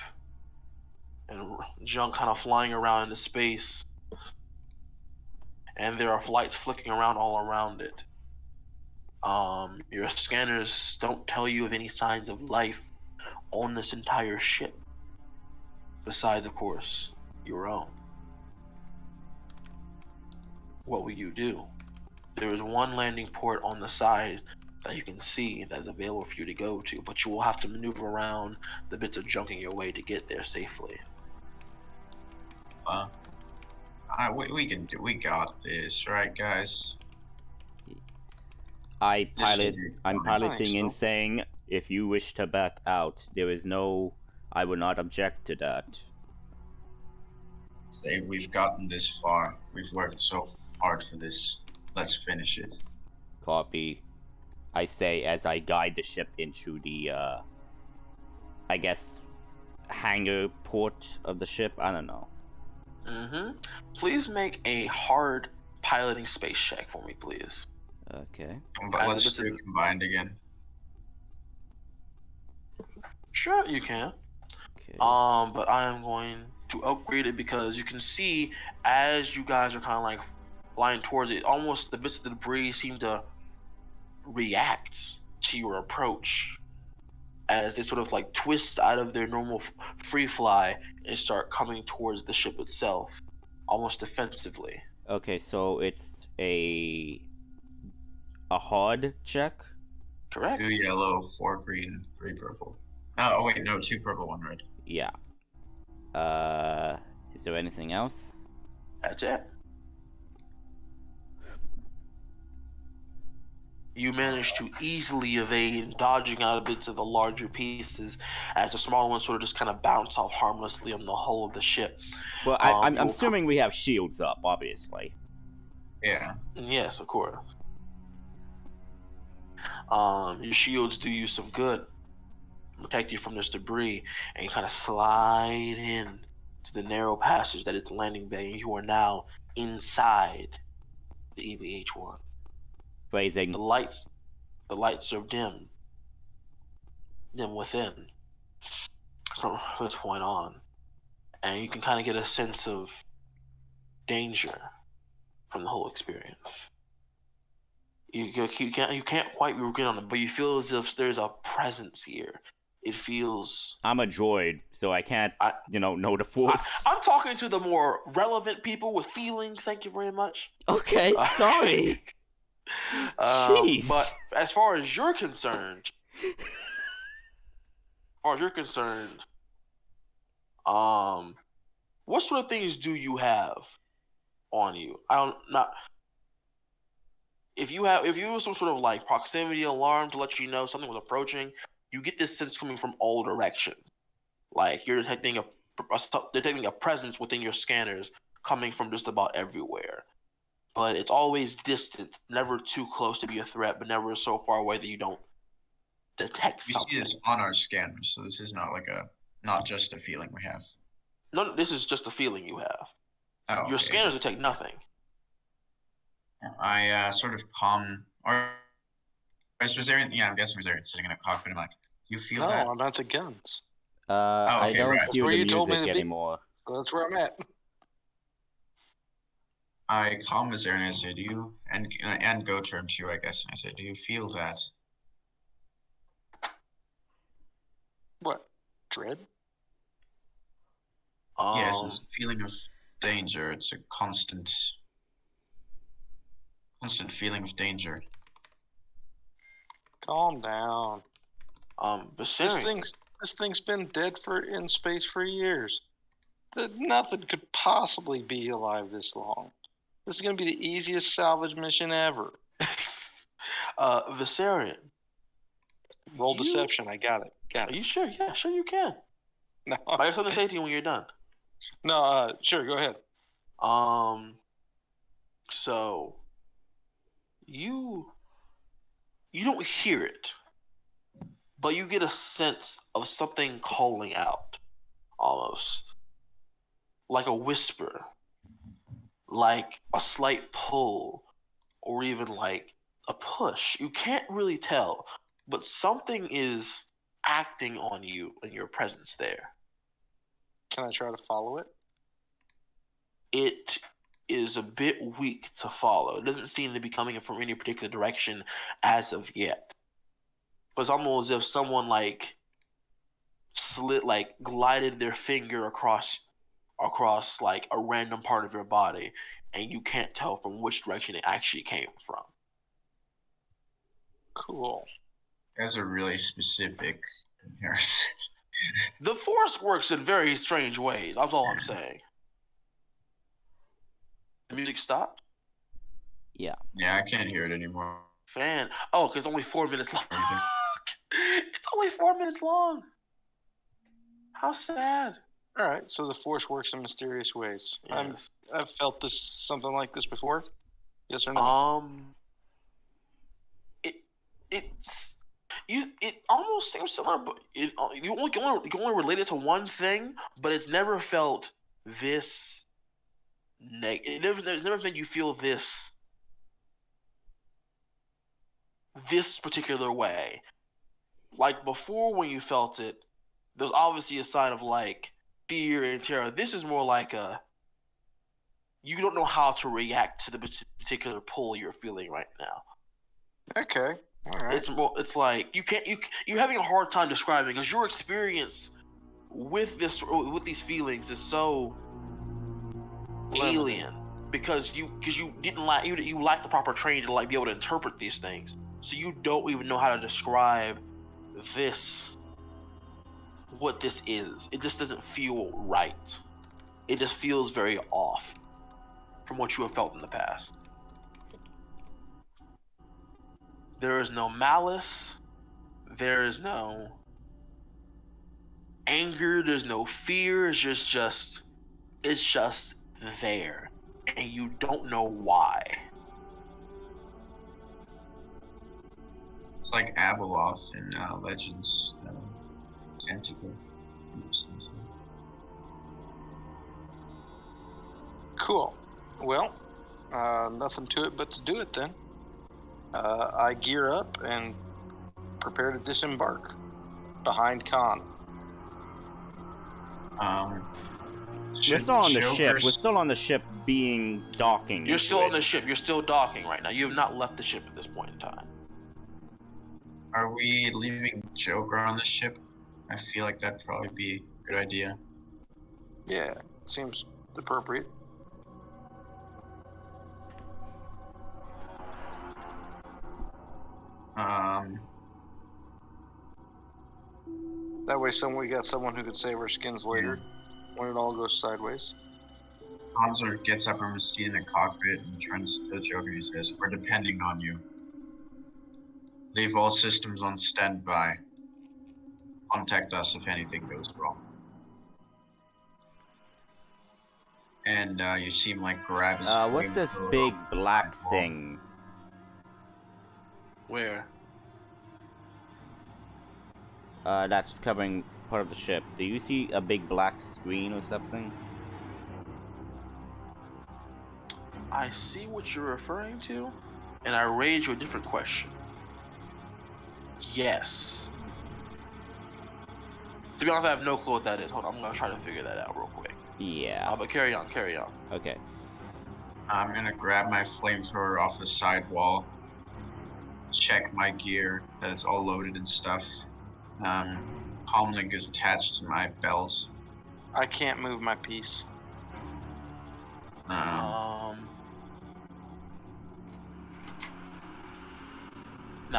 and junk kind of flying around into space, and there are lights flicking around all around it. Your scanners don't tell you of any signs of life on this entire ship, besides, of course, your own. What will you do? There is one landing port on the side that you can see that is available for you to go to, but you will have to maneuver around the bits of junk in your way to get there safely. We can do. We got this, right, guys? I'm fine. piloting and so. saying, if you wish to back out, I would not object to that. Say we've gotten this far. We've worked so hard for this. Let's finish it. Copy. I say as I guide the ship into the, I guess, hangar port of the ship. I don't know. Please make a hard piloting space check for me, please. Okay. But let's do combined again. Sure, you can. Okay. But I am going to upgrade it because you can see as you guys are kind of like flying towards it, almost the bits of the debris seem to react to your approach as they sort of like twist out of their normal free fly and start coming towards the ship itself, almost defensively. Okay, so it's a hard check? Correct. 2 yellow, 4 green, 3 purple. Oh wait, no, 2 purple, 1 red. Yeah. Is there anything else? That's it. You manage to easily evade, dodging out of bits of the larger pieces, as the smaller ones sort of just kind of bounce off harmlessly on the hull of the ship. Well, I'm assuming we have shields up, obviously. Yeah. Yes, of course. Your shields do you some good, protect you from this debris, and you kind of slide in to the narrow passage that is the landing bay, and you are now inside the EVH1. Phrasing. The lights are dim within from this point on, and you can kind of get a sense of danger from the whole experience. You can't quite get on it, but you feel as if there's a presence here It feels. I'm a droid, so I can't, I- know the Force. I'm talking to the more relevant people with feelings. Thank you very much. Okay, sorry. Jeez. But as far as you're concerned, what sort of things do you have on you? If you have some sort of like proximity alarm to let you know something was approaching, you get this sense coming from all directions. Like you're detecting a presence within your scanners coming from just about everywhere. But it's always distant, never too close to be a threat, but never so far away that you don't detect We something. see this on our scanners, so this is not just a feeling we have. No, this is just a feeling you have. Oh, Your okay. scanners detect nothing. I sort of calm. Or was there? Yeah, I'm guessing was there sitting in a cockpit. I'm like, do you feel No, that? I'm at the guns. I okay, don't right. hear Where the you told me music to be. anymore. So that's where I'm at. I calm Azera and I say, do you and go turn too, I guess. And I say, do you feel that? What? Dread? Yes, it's a feeling of danger. It's a constant feeling of danger. Calm down. Viserion. This thing's been dead in space for years. Nothing could possibly be alive this long. This is gonna be the easiest salvage mission ever. Viserion. Roll deception. I got it. Are you sure? Yeah, sure you can. No, I have something to say to you when you're done. no. Sure, go ahead. So you don't hear it, but you get a sense of something calling out, almost like a whisper, like a slight pull, or even like a push. You can't really tell, but something is acting on you and your presence there. Can I try to follow it? It is a bit weak to follow. It doesn't seem to be coming from any particular direction as of yet. But it's almost as if someone glided their finger across like a random part of your body, and you can't tell from which direction it actually came from. Cool. That's a really specific comparison. The Force works in very strange ways. That's all I'm saying. The music stopped? Yeah. Yeah, I can't hear it anymore. Oh, because it's only 4 minutes long. It's only 4 minutes long. How sad. All right. So the Force works in mysterious ways. Yes. I've felt something like this before. Yes or no? It almost seems similar, but you only relate it to one thing, but it's never felt this it's never made you feel this particular way. Like before, when you felt it, there's obviously a sign of like fear and terror. This is more like you don't know how to react to the particular pull you're feeling right now. Okay. All right. It's like you're having a hard time describing because your experience with these feelings is so alien because you lack the proper training to like be able to interpret these things, so you don't even know how to describe what this is. It just doesn't feel right. It just feels very off from what you have felt in the past. There is no malice. There is no anger. There's no fear. It's just there, and you don't know why. It's like Abeloth in Legends. Tentacle. Cool. Well, nothing to it but to do it then. I gear up and prepare to disembark behind Khan. We're still on the ship. We're still on the ship being docking. You're still on the ship. You're still docking right now. You have not left the ship at this point in time. Are we leaving Joker on the ship? I feel like that'd probably be a good idea. Yeah, seems appropriate. That way, we got someone who could save our skins later when it all goes sideways. Hanser gets up from his seat in the cockpit and turns to the Joker and says, "We're depending on you. Leave all systems on standby. Contact us if anything goes wrong." And you see him like grab his. What's this big black thing? Where? That's covering part of the ship. Do you see a big black screen or something? I see what you're referring to, and I raise you a different question. Yes. To be honest, I have no clue what that is. Hold on, I'm gonna try to figure that out real quick. Yeah. But carry on. Okay. I'm gonna grab my flamethrower off the sidewall. Check my gear that it's all loaded and stuff. Comlink is attached to my belt. I can't move my piece. Now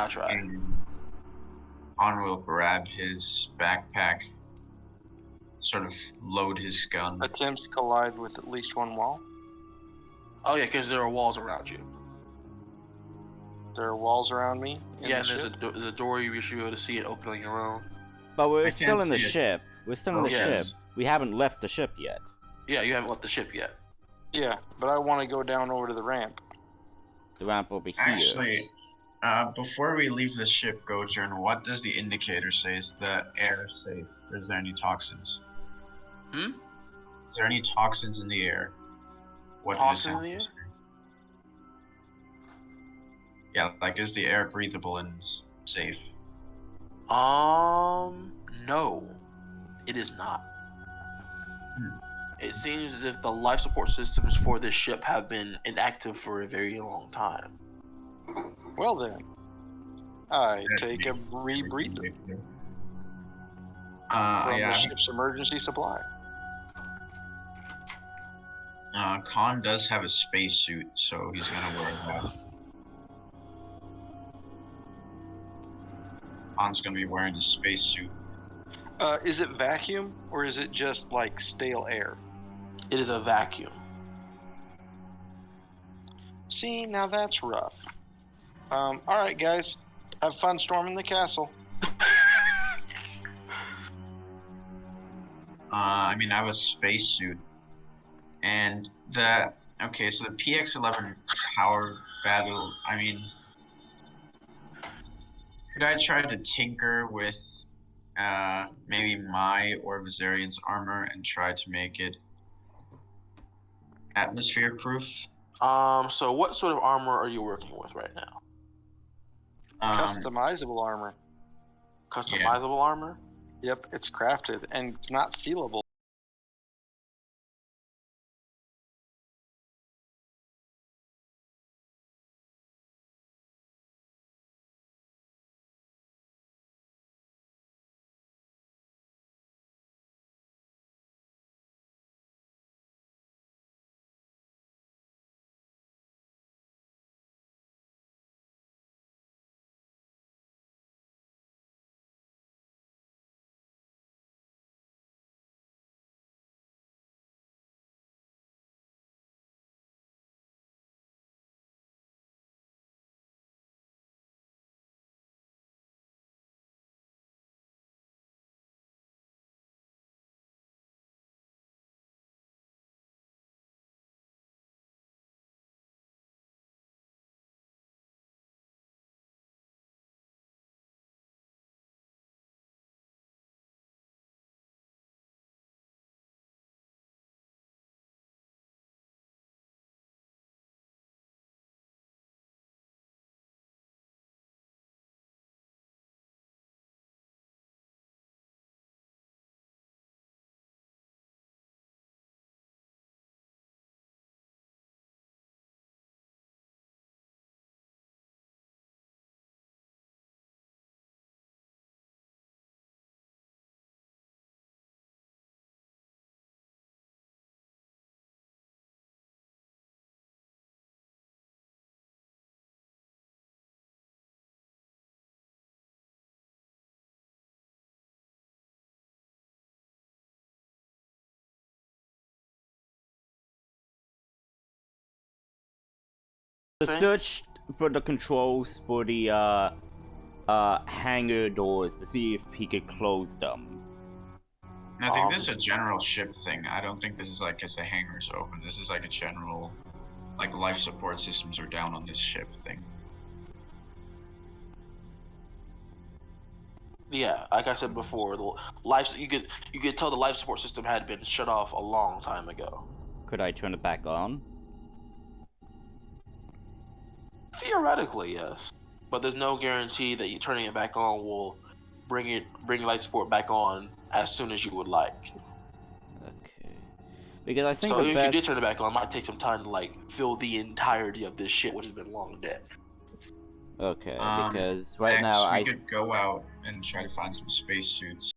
try. On will grab his backpack, sort of load his gun. Attempts collide with at least one wall. Oh yeah, because there are walls around you. There are walls around me. Yeah, and there's a door you should be able to see it open on your own. But we're still in the ship. We're still in the yes. ship. We haven't left the ship yet. Yeah, you haven't left the ship yet. Yeah, but I want to go down over to the ramp. The ramp will be here. Actually, before we leave the ship, Gojern, what does the indicator say? Is the air safe? Or is there any toxins? Is there any toxins in the air? What toxins in the air? Yeah, like is the air breathable and safe? No, it is not. It seems as if the life support systems for this ship have been inactive for a very long time. Well then, I take a rebreather from the ship's emergency supply. Khan does have a spacesuit, so he's gonna wear that. Khan's gonna be wearing a spacesuit. Is it vacuum or is it just like stale air? It is a vacuum. See, now that's rough. All right, guys, have fun storming the castle. I mean, I have a spacesuit, and so the PX-11 power battle. I mean, could I try to tinker with maybe my or Viserian's armor and try to make it atmosphere proof? So what sort of armor are you working with right now? Customizable armor. Customizable armor? Yep, it's crafted and it's not sealable. thing? search for the controls for the hangar doors to see if he could close them. I think this is a general ship thing. I don't think this is like because the hangars are open. This is like a general, like life support systems are down on this ship thing. Yeah, like I said before, the you could tell the life support system had been shut off a long time ago. Could I turn it back on? Theoretically, yes, but there's no guarantee that you turning it back on will bring life support back on as soon as you would like. Okay. Because I think So the if best. you did turn it back on, it might take some time to like fill the entirety of this shit, which has been long dead. Okay, because right Max, now we could go out and try to find some spacesuits.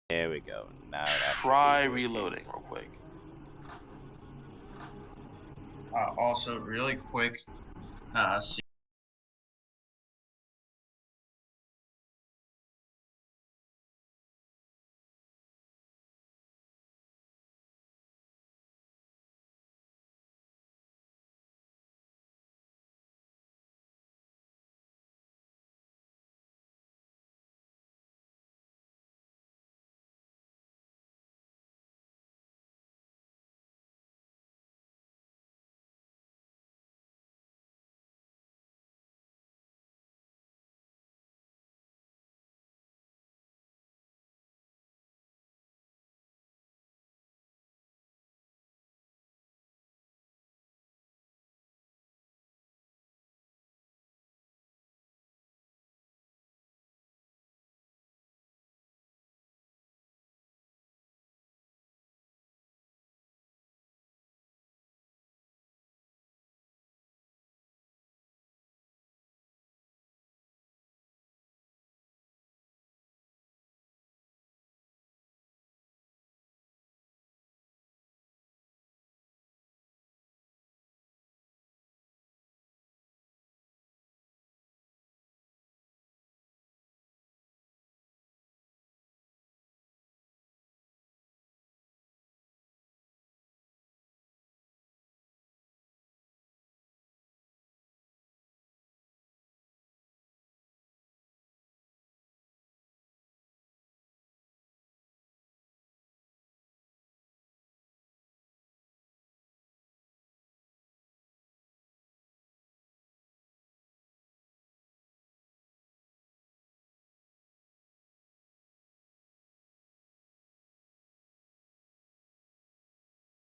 There we go. Now that should Try be working. reloading real quick. Also, really quick,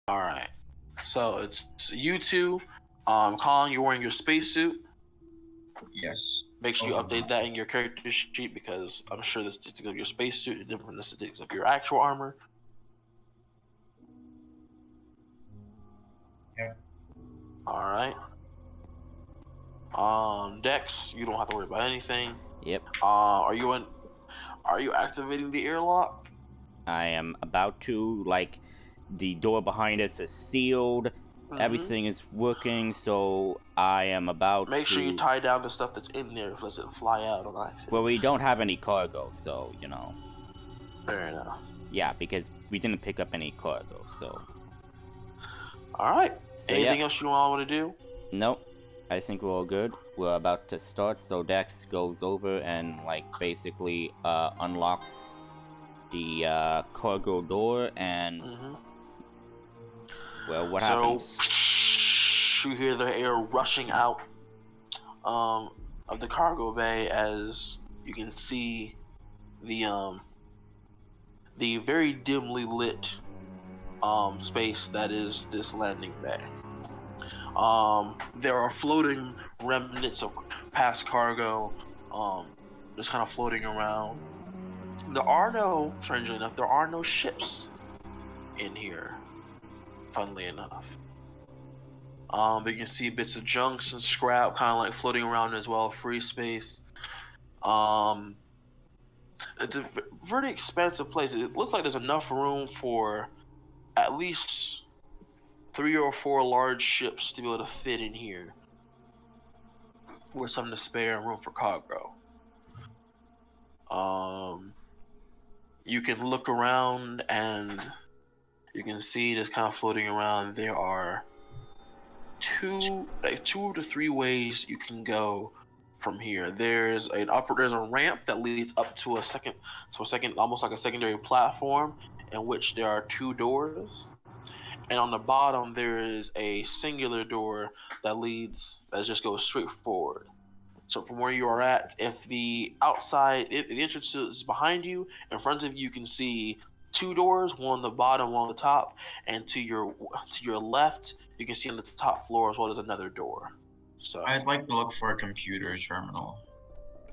All right. So it's you two. Colin, you're wearing your spacesuit. Yes. Make sure you update that in your character sheet because I'm sure the statistics of your spacesuit are different from the statistics of your actual armor. Yep. All right. Dex, you don't have to worry about anything. Yep. Are you activating the airlock? I am about to, like, the door behind us is sealed. Everything is working, so I am about Make to... sure you tie down the stuff that's in there, lest it fly out on accident. Well, we don't have any cargo, so, you know. Fair enough. Yeah, because we didn't pick up any cargo, so... All right. So, Anything yeah. else you all want to do? Nope. I think we're all good. We're about to start, so Dex goes over and, like, basically unlocks the cargo door, and well, what happens? You hear the air rushing out of the cargo bay as you can see the very dimly lit space that is this landing bay. There are floating remnants of past cargo just kind of floating around. Strangely enough, there are no ships in here, funnily enough. But you can see bits of junks and scrap kind of like floating around as well, free space. It's a very expansive place. It looks like there's enough room for at least 3 or 4 large ships to be able to fit in here, with some to spare and room for cargo. You can look around and you can see just kind of floating around. There are two to three ways you can go from here. There's a ramp that leads up to a second, almost like a secondary platform, in which there are 2 doors. And on the bottom there is a singular door that just goes straight forward. So from where you are at, if the entrance is behind you, in front of you, you can see 2 doors, one on the bottom, one on the top, and to your left, you can see on the top floor as well as another door. So I'd like to look for a computer terminal.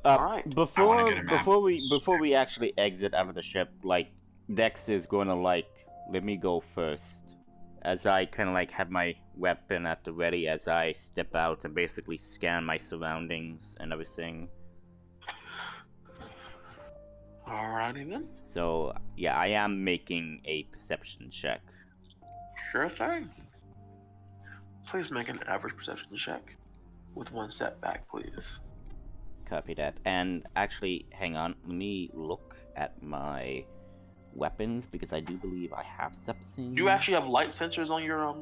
All right. Before we actually exit out of the ship, like, Dex is going to, like, let me go first, as I kind of like have my weapon at the ready as I step out and basically scan my surroundings and everything. Alrighty then. So, yeah, I am making a perception check. Sure thing. Please make an average perception check with 1 setback, please. Copy that. And actually, hang on, let me look at my weapons, because I do believe I have something. Do you actually have light sensors on your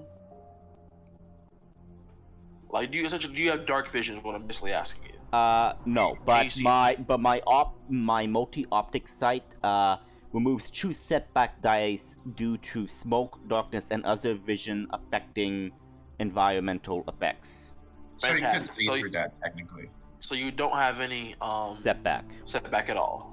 like, do you have dark vision is what I'm basically asking you? No, but my multi-optic sight removes 2 setback dice due to smoke, darkness, and other vision affecting environmental effects. So you could see through that technically. So you don't have any setback at all.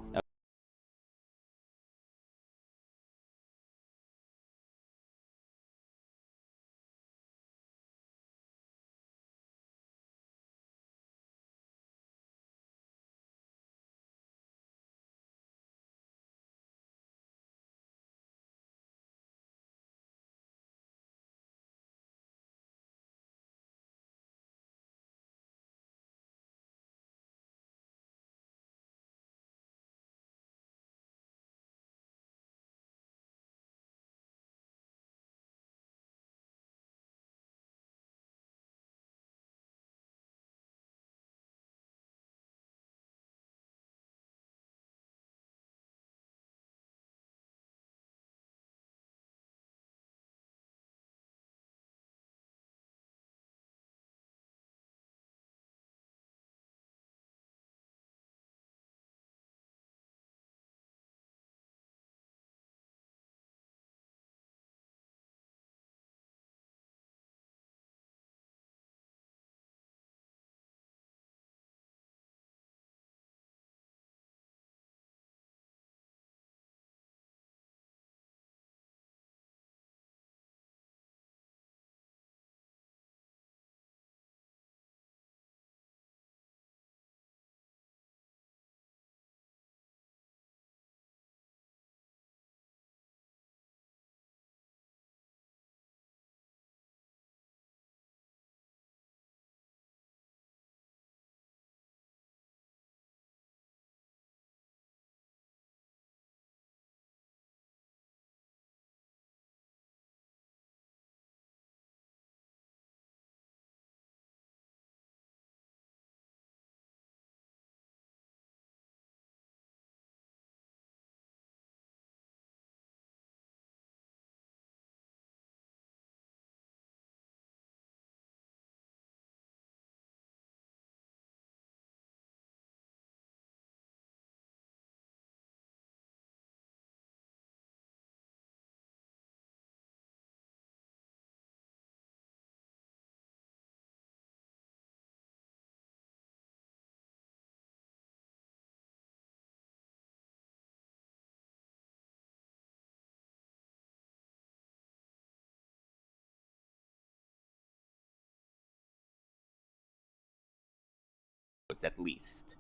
levels at least.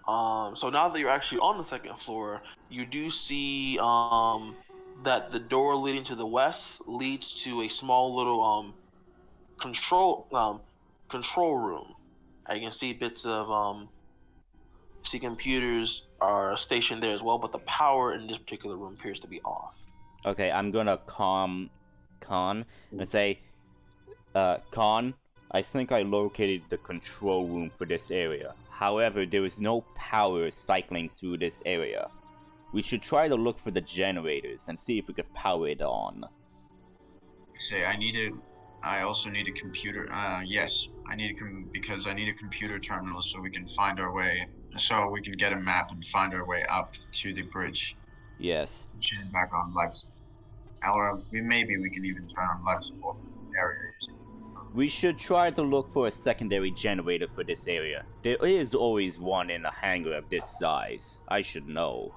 So now that you're actually on the second floor, you do see that the door leading to the west leads to a small little control room. You can see bits of see computers are stationed there as well, but the power in this particular room appears to be off. Okay, I'm gonna calm Khan and say, Khan, I think I located the control room for this area. However, there is no power cycling through this area. We should try to look for the generators and see if we could power it on. Say, I also need a computer. Yes, I need because I need a computer terminal so we can find our way. So we can get a map and find our way up to the bridge. Yes. Turn back on life. Or maybe we can even turn on life support for the area using. We should try to look for a secondary generator for this area. There is always one in a hangar of this size. I should know.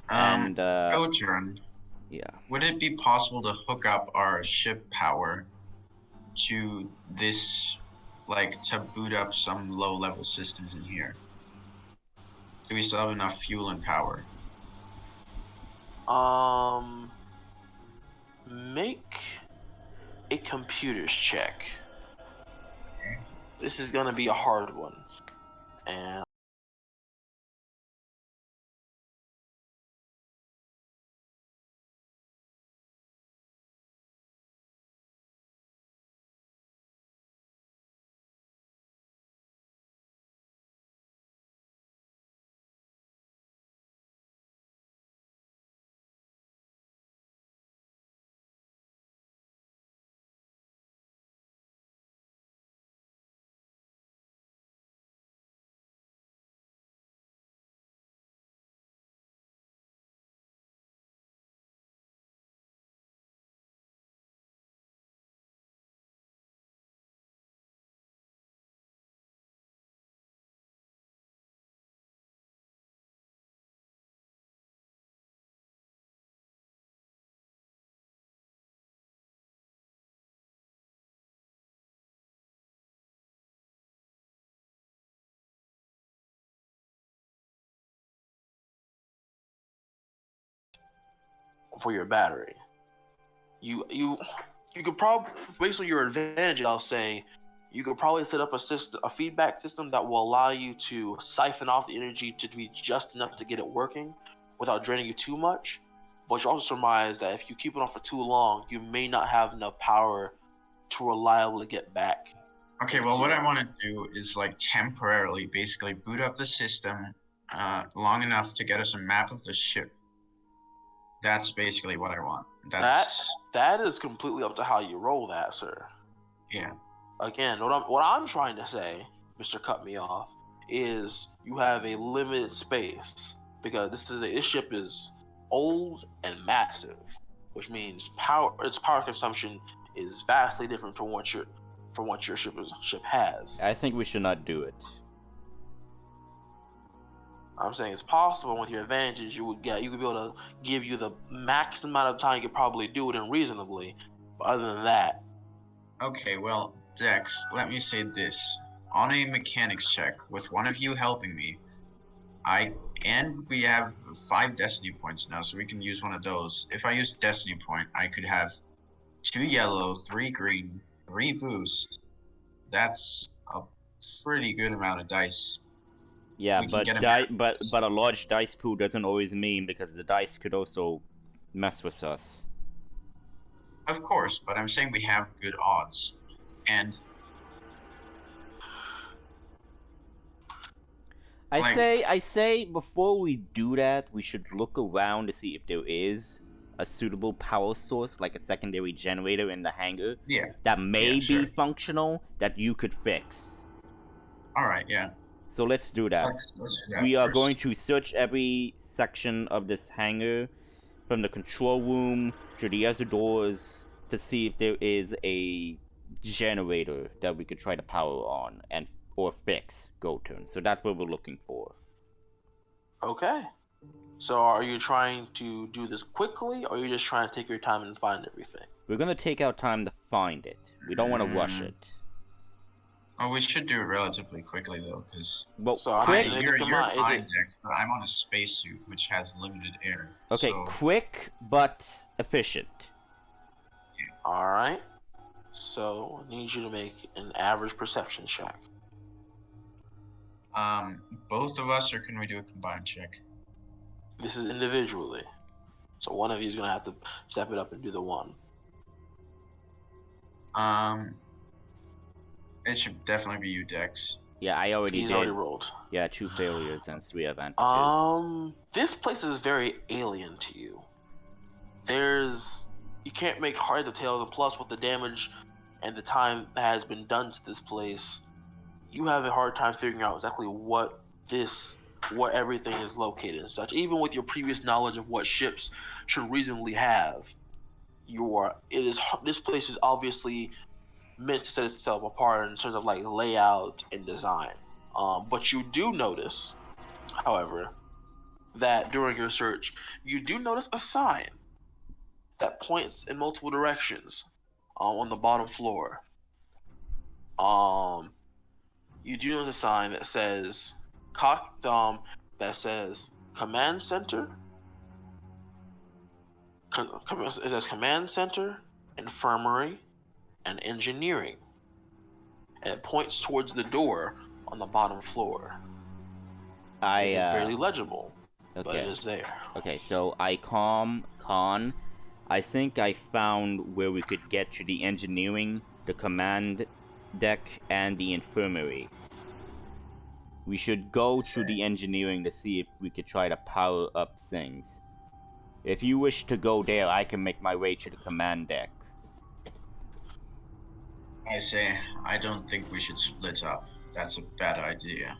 And, Go turn. yeah. Would it be possible to hook up our ship power to this, like, to boot up some low-level systems in here? Do we still have enough fuel and power? Make a computers check. This is gonna be a hard one, and for your battery, you could probably, basically your advantage, I'll say, you could probably set up a feedback system that will allow you to siphon off the energy to be just enough to get it working without draining you too much. But you also surmise that if you keep it on for too long, you may not have enough power to reliably get back. Okay, well, what I want to do is, like, temporarily basically boot up the system long enough to get us a map of the ship. That's basically what I want. That is completely up to how you roll that, sir. Yeah. Again, what I'm trying to say, Mr. Cut Me Off, is you have a limited space because this ship is old and massive, which means its power consumption is vastly different from what your ship has. I think we should not do it. I'm saying it's possible with your advantages you could be able to give you the max amount of time you could probably do it unreasonably. But other than that. Okay, well, Dex, let me say this. On a mechanics check, with one of you helping me, we have 5 destiny points now, so we can use one of those. If I use destiny point, I could have 2 yellow, 3 green, 3 boost. That's a pretty good amount of dice. Yeah, but a large dice pool doesn't always mean, because the dice could also mess with us. Of course, but I'm saying we have good odds. And I say before we do that, we should look around to see if there is a suitable power source, like a secondary generator in the hangar, that may be functional, that you could fix. Alright, yeah. So let's do that. Let's do that we are first. going to search every section of this hangar, from the control room to the other doors, to see if there is a generator that we could try to power on or fix. Go turn. So that's what we're looking for. Okay. So are you trying to do this quickly, or are you just trying to take your time and find everything? We're gonna take our time to find it. We don't want to rush it. Oh, we should do it relatively quickly though, because Well, So I'm quick. saying- you're come on, is fine, it- Dex, but I'm on a spacesuit which has limited air. Okay, So quick but efficient. All right. So I need you to make an average perception check. both of us, or can we do a combined check? This is individually. So one of you is gonna have to step it up and do the one. It should definitely be you, Dex. Yeah, I already He's did. already rolled. Yeah, 2 failures and 3 advantages. This place is very alien to you. You can't make heads or tails, and plus with the damage and the time that has been done to this place, you have a hard time figuring out exactly what everything is located and such. Even with your previous knowledge of what ships should reasonably have, this place is obviously meant to set itself apart in terms of like layout and design. But you do notice, however, that during your search, you do notice a sign that points in multiple directions on the bottom floor. You do notice a sign that says command center. It says command center, infirmary, and engineering, and it points towards the door on the bottom floor. It is barely legible, but it Okay. is there. Okay, so I con. I think I found where we could get to the engineering, the command deck, and the infirmary. We should go to the engineering to see if we could try to power up things. If you wish to go there, I can make my way to the command deck. I say, I don't think we should split up. That's a bad idea.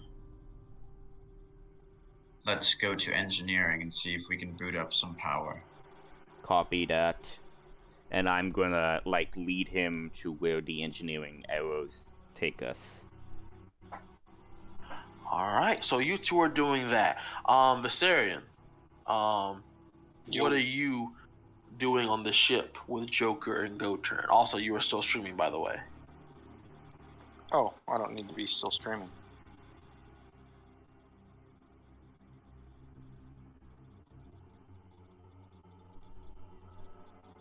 Let's go to engineering and see if we can boot up some power. Copy that. And I'm gonna, like, lead him to where the engineering arrows take us. Alright, so you two are doing that. Viserion, what are you doing on the ship with Joker and Goturn? Also, you are still streaming, by the way. Oh, I don't need to be still streaming.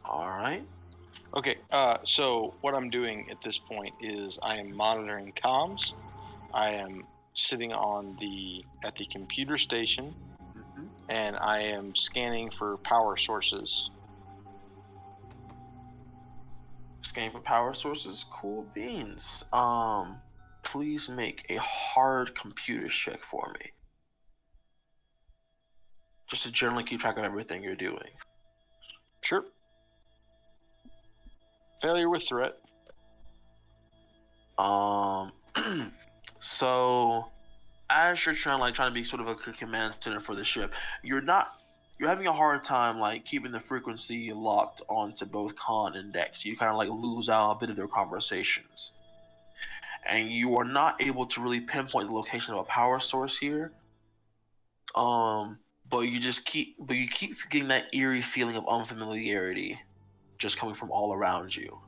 Alright. Okay, so what I'm doing at this point is I am monitoring comms. I am sitting at the computer station, and I am scanning for power sources. Scanning for power sources, cool beans. Please make a hard computer check for me. Just to generally keep track of everything you're doing. Sure. Failure with threat. So as you're trying to be sort of a command center for the ship, you're having a hard time like keeping the frequency locked onto both Con and Dex. You kind of like lose out a bit of their conversations, and you are not able to really pinpoint the location of a power source here. But you keep getting that eerie feeling of unfamiliarity, just coming from all around you,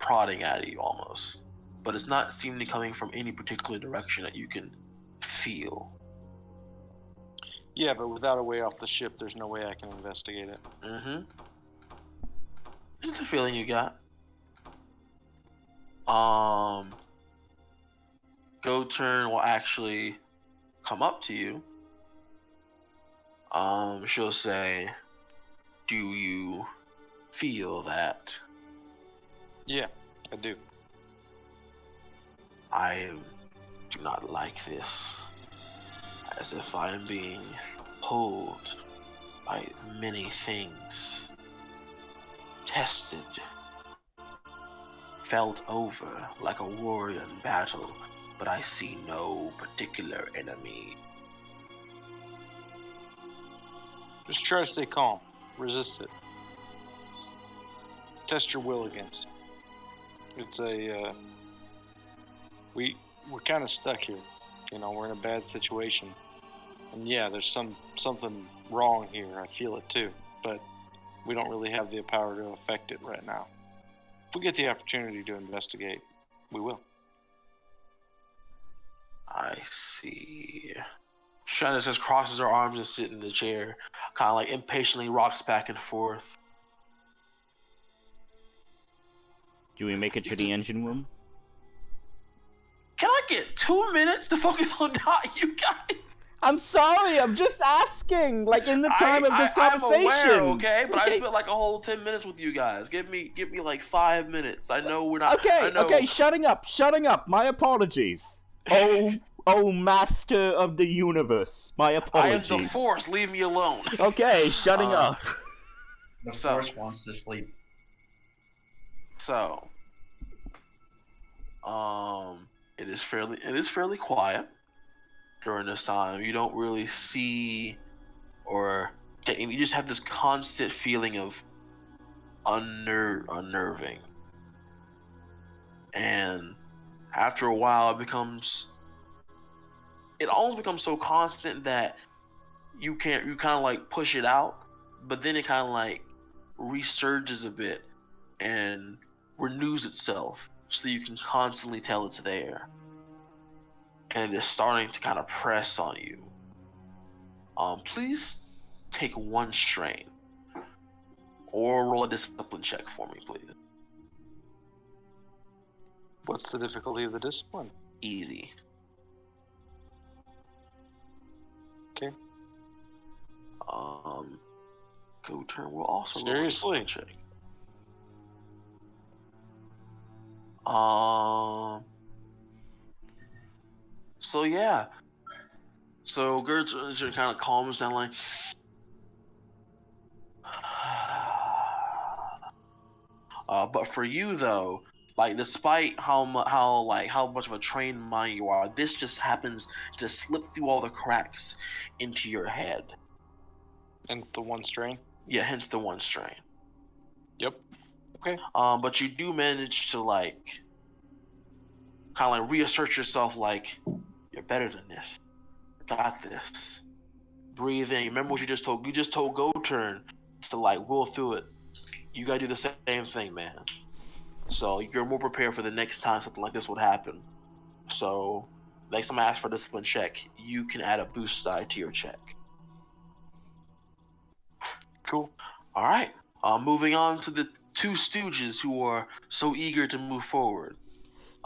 prodding at you almost. But it's not seemingly coming from any particular direction that you can feel. Yeah, but without a way off the ship, there's no way I can investigate it. Just a feeling you got. Goturn will actually come up to you. She'll say, "Do you feel that?" Yeah, I do. I do not like this. As if I am being pulled by many things. Tested. Felt over like a warrior in battle, but I see no particular enemy. Just try to stay calm. Resist it. Test your will against it. It's we're kind of stuck here. You know, we're in a bad situation. And yeah, there's something wrong here. I feel it too. But we don't really have the power to affect it right now. If we get the opportunity to investigate, we will. I see. Shanna just crosses her arms and sits in the chair, kind of like impatiently rocks back and forth. Do we make it to the engine room? Can I get 2 minutes to focus on not you guys? I'm sorry, I'm just asking. Like in the time of this conversation. I'm aware, okay? But I spent like a whole 10 minutes with you guys. Give me like 5 minutes. I know we're not. Okay, shutting up. My apologies. Oh, master of the universe. My apologies. I am the Force. Leave me alone. Okay, shutting up. The Force wants to sleep. So, it is fairly quiet during this time. You don't really see or you just have this constant feeling of unnerving. And after a while, it almost becomes so constant that you kind of like push it out, but then it kind of like resurges a bit and renews itself so you can constantly tell it's there. And it is starting to kind of press on you. Please take 1 strain. Or roll a discipline check for me, please. What's the difficulty of the discipline? Easy. Okay. Go turn will also Seriously? roll a check. So yeah. So Gertrude kind of calms down, like. But for you though, like despite how much of a trained mind you are, this just happens to slip through all the cracks into your head. Hence the 1 strain? Yeah, hence the 1 strain. Yep. Okay. But you do manage to like kind of like reassert yourself, like you're better than this. You got this. Breathe in. Remember what you just told. You just told Go Turn to like will through it. You gotta do the same thing, man. So you're more prepared for the next time something like this would happen. So next time I ask for a discipline check, you can add a boost die to your check. Cool. All right. Moving on to the 2 stooges who are so eager to move forward.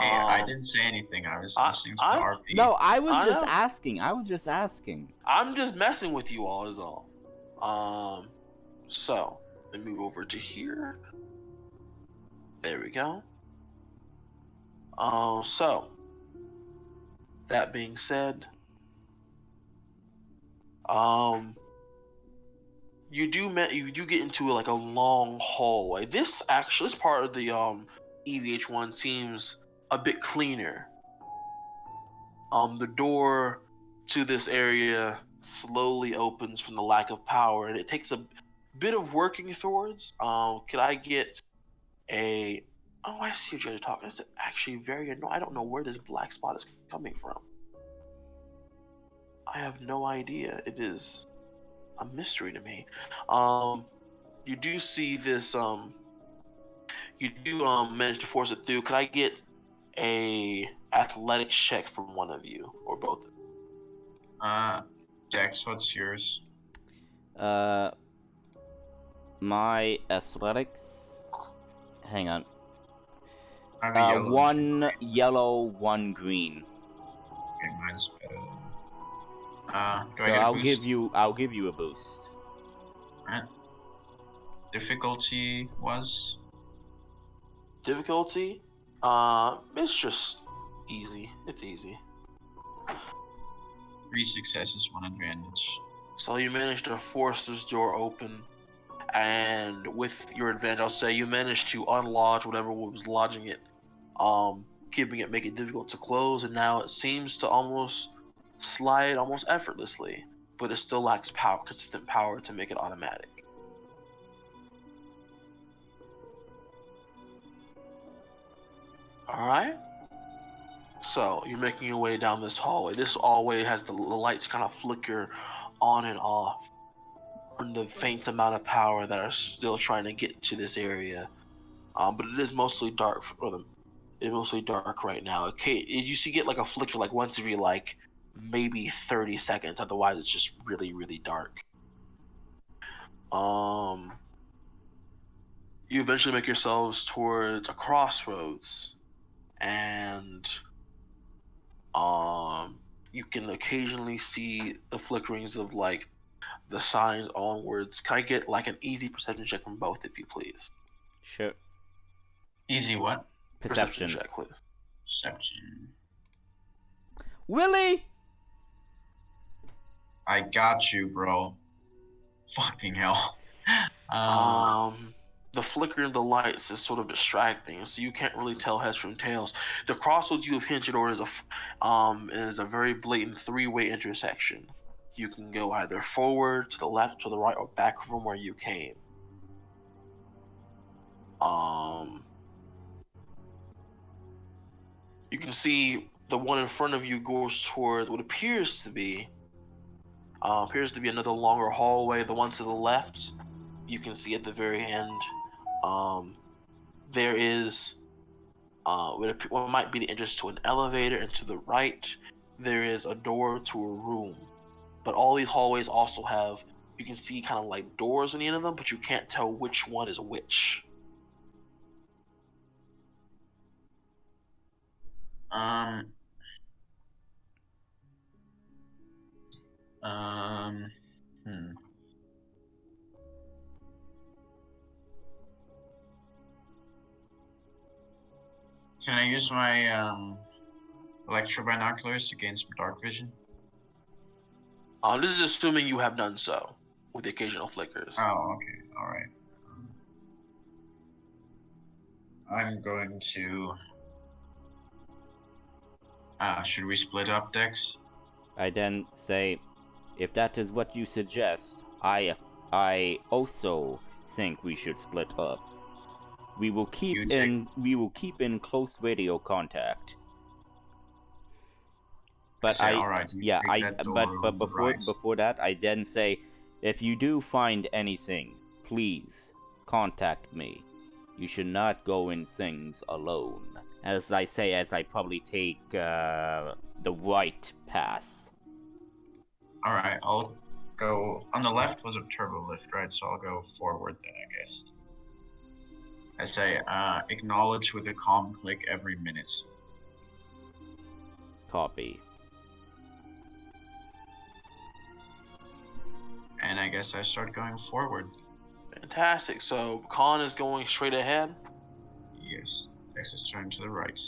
Hey, I didn't say anything. I was listening to the RP. No, I was just know. asking. I'm just messing with you all, is all. So let me move over to here. There we go. So that being said, you do get into like a long hallway. This part of the EVH1 seems a bit cleaner. The door to this area slowly opens from the lack of power, and it takes a bit of working towards. Could I get a? Oh, I see what you're talking. It's actually very annoying. I don't know where this black spot is coming from. I have no idea. It is a mystery to me. You do see this. You do manage to force it through. Could I get a athletics check from one of you or both of you? Dex, what's yours? My athletics. Hang on. I have a yellow. 1 yellow, 1 green. Okay, mine's better than. Do So I get a I'll boost? give you a boost. Alright. Difficulty was? Difficulty? It's just easy. It's easy. 3 successes, 1 advantage. So you managed to force this door open, and with your advantage, I'll say you managed to unlodge whatever was lodging it, make it difficult to close, and now it seems to almost slide almost effortlessly, but it still lacks consistent power to make it automatic. Alright? So, you're making your way down this hallway. This hallway has the lights kind of flicker on and off from the faint amount of power that are still trying to get to this area. But it is mostly dark for them. It's mostly dark right now. Okay, you see get like a flicker like once every like maybe 30 seconds. Otherwise, it's just really, really dark. You eventually make yourselves towards a crossroads, and you can occasionally see the flickerings of like the signs onwards. Can I get like an easy perception check from both, if you please? Sure. Easy what? Perception. check, please. Perception. Willie! I got you, bro. Fucking hell. The flicker of the lights is sort of distracting, so you can't really tell heads from tails. The crossroads you have hinted on is a very blatant three-way intersection. You can go either forward, to the left, to the right, or back from where you came. You can see the one in front of you goes towards what appears to be another longer hallway. The one to the left, you can see at the very end, there is what might be the entrance to an elevator, and to the right, there is a door to a room. But all these hallways also have, you can see kind of like doors on the end of them, but you can't tell which one is which. Can I use my electro binoculars to gain some dark vision? This is assuming you have done so, with the occasional flickers. Oh, okay, all right. I'm going to. Should we split up, Dex? I then say, if that is what you suggest, I also think we should split up. We will keep in close radio contact. But before that, I then say, if you do find anything, please contact me. You should not go in things alone. As I say, as I probably take the right pass. All right, I'll go on the left. Was a turbo lift, right? So I'll go forward then, I guess. I say, acknowledge with a calm click every minute. Copy. And I guess I start going forward. Fantastic. So Khan is going straight ahead? Yes. Dex is turning to the right.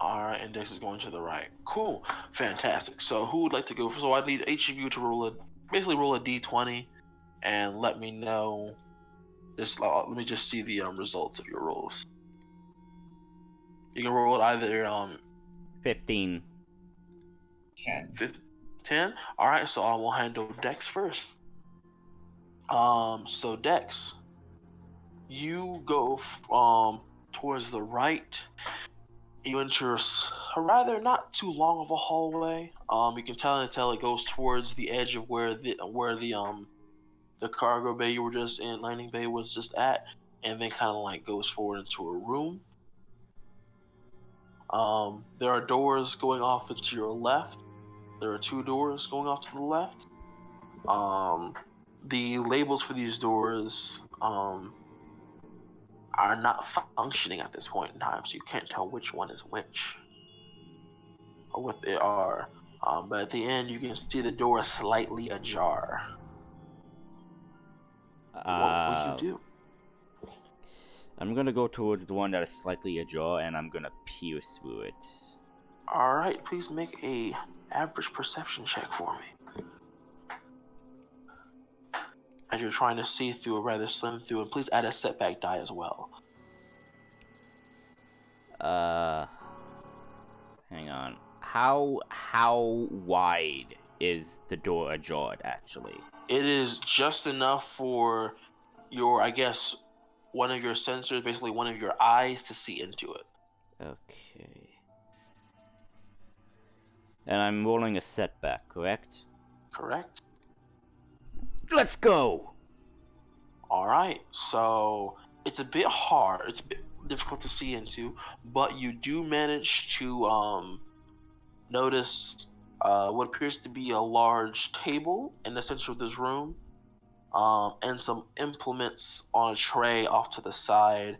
Alright, and Dex is going to the right. Cool. Fantastic. So who would like to go? So I need each of you to roll a d20 and let me know. Let me just see the results of your rolls. You can roll it either 15. 10. 10? Alright, so I will handle Dex first. So Dex, you go towards the right. You enter a rather not too long of a hallway. You can tell it goes towards the edge of where the cargo bay you were just in, landing bay was just at, and then kind of like goes forward into a room. There are doors going off to your left. There are 2 doors going off to the left. The labels for these doors are not functioning at this point in time, so you can't tell which one is which or what they are. But at the end, you can see the door slightly ajar. What will you do? I'm gonna go towards the one that is slightly ajar, and I'm gonna pierce through it. All right, please make a average perception check for me. As you're trying to see through a rather slim through, and please add a setback die as well. Hang on. How wide is the door ajar actually? It is just enough for your, I guess, one of your sensors, basically one of your eyes, to see into it. Okay. And I'm rolling a setback, correct? Correct. Let's go! Alright, so it's a bit hard. difficult to see into, but you do manage to notice what appears to be a large table in the center of this room, and some implements on a tray off to the side,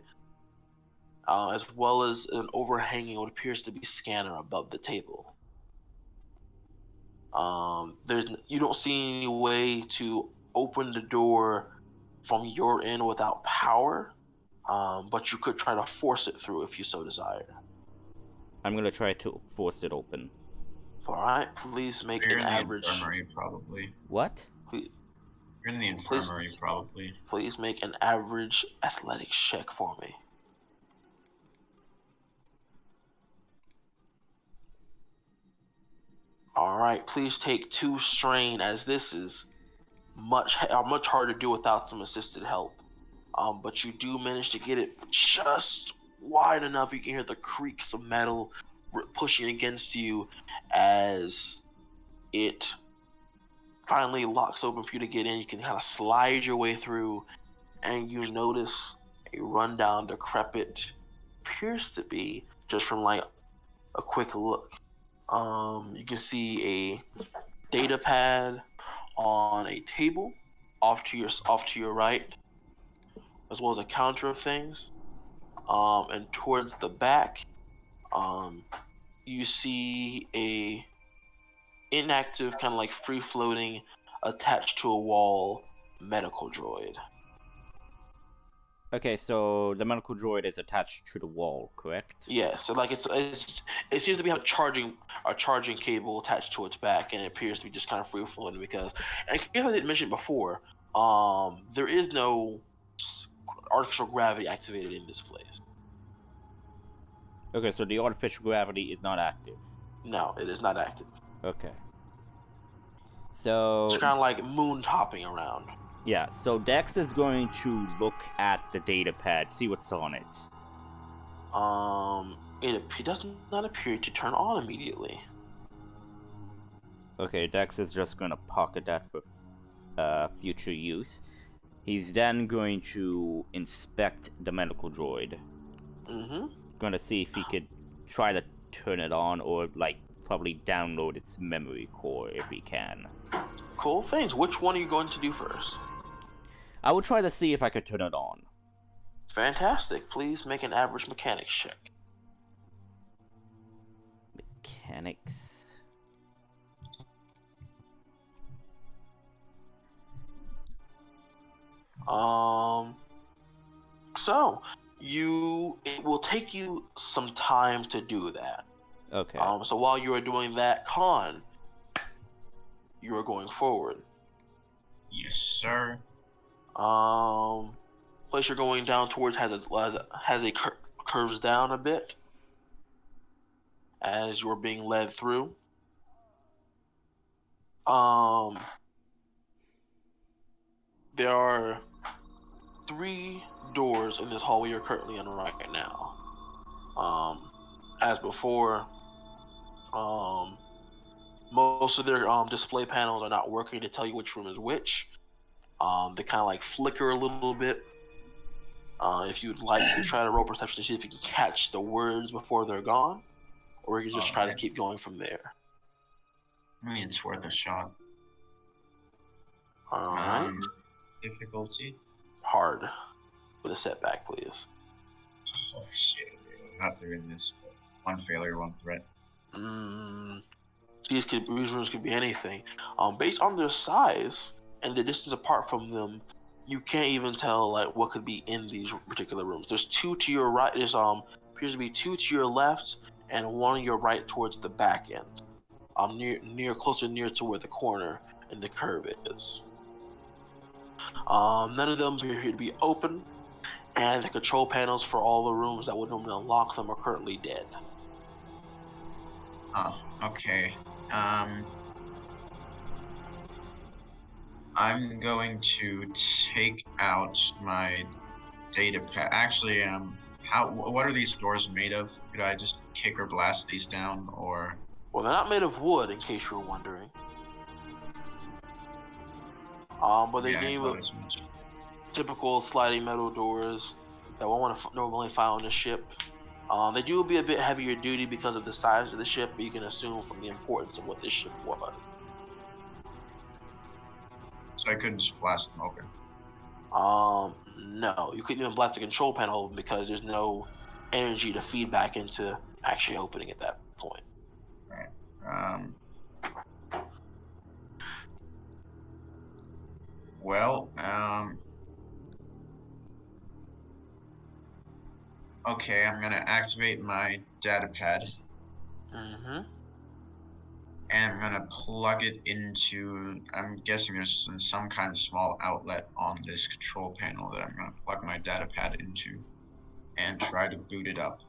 as well as an overhanging what appears to be scanner above the table. You don't see any way to open the door from your end without power, but you could try to force it through if you so desire. I'm gonna try to force it open. All right, please make You're an in the average. infirmary, probably. What? Please, You're in the infirmary, probably. please make an average athletics check for me. All right, please take 2 strain, as this is much harder to do without some assisted help. But you do manage to get it just wide enough you can hear the creaks of metal pushing against you as it finally locks open for you to get in. You can kind of slide your way through, and you notice a rundown, decrepit, appears to be just from like a quick look. You can see a data pad on a table off to your right, as well as a counter of things. And towards the back, you see a inactive, kind of like free floating, attached to a wall medical droid. Okay, so the medical droid is attached to the wall, correct? Yeah, so like it seems to be have a charging cable attached to its back, and it appears to be just kind of free floating because, and I didn't mention before, there is no artificial gravity activated in this place. Okay, so the artificial gravity is not active. No, it is not active. Okay. So It's kind of like moon hopping around. yeah, so Dex is going to look at the data pad, see what's on it. It does not appear to turn on immediately. Okay, Dex is just going to pocket that for future use. He's then going to inspect the medical droid. Mm-hmm. Going to see if he could try to turn it on, or like probably download its memory core if he can. Cool things. Which one are you going to do first? I will try to see if I could turn it on. Fantastic. Please make an average mechanics check. Mechanics. So it will take you some time to do that. Okay. So while you are doing that, Khan, you are going forward. Yes, sir. Place you're going down towards curves down a bit as you're being led through. There are 3 doors in this hallway you're currently in right now. As before, most of their display panels are not working to tell you which room is which. They kind of like flicker a little bit. If you'd like to try to roll perception to see if you can catch the words before they're gone, or you can just try to keep going from there. I mean, it's worth a shot. Alright. Difficulty? Hard. With a setback, please. Oh shit, I'm not doing this. One failure, 1 threat. These rooms could be anything. Based on their size and the distance apart from them, you can't even tell like what could be in these particular rooms. There's 2 to your right. There's appears to be 2 to your left and 1 on your right towards the back end. Closer to where the corner and the curve is. None of them appear to be open, and the control panels for all the rooms that would normally unlock them are currently dead. Oh, okay. I'm going to take out my data pad. Actually, what are these doors made of? Could I just kick or blast these down, or? Well, they're not made of wood, in case you were wondering. But they're made with typical sliding metal doors. that one want to normally find on the ship. They do be a bit heavier duty because of the size of the ship, but you can assume from the importance of what this ship was. So I couldn't just blast them open. No, you couldn't even blast the control panel open because there's no energy to feed back into actually opening at that point. Right. Well, okay, I'm gonna activate my data pad. Mm-hmm. And I'm gonna plug it into, I'm guessing there's some kind of small outlet on this control panel that I'm gonna plug my data pad into and try to boot it up.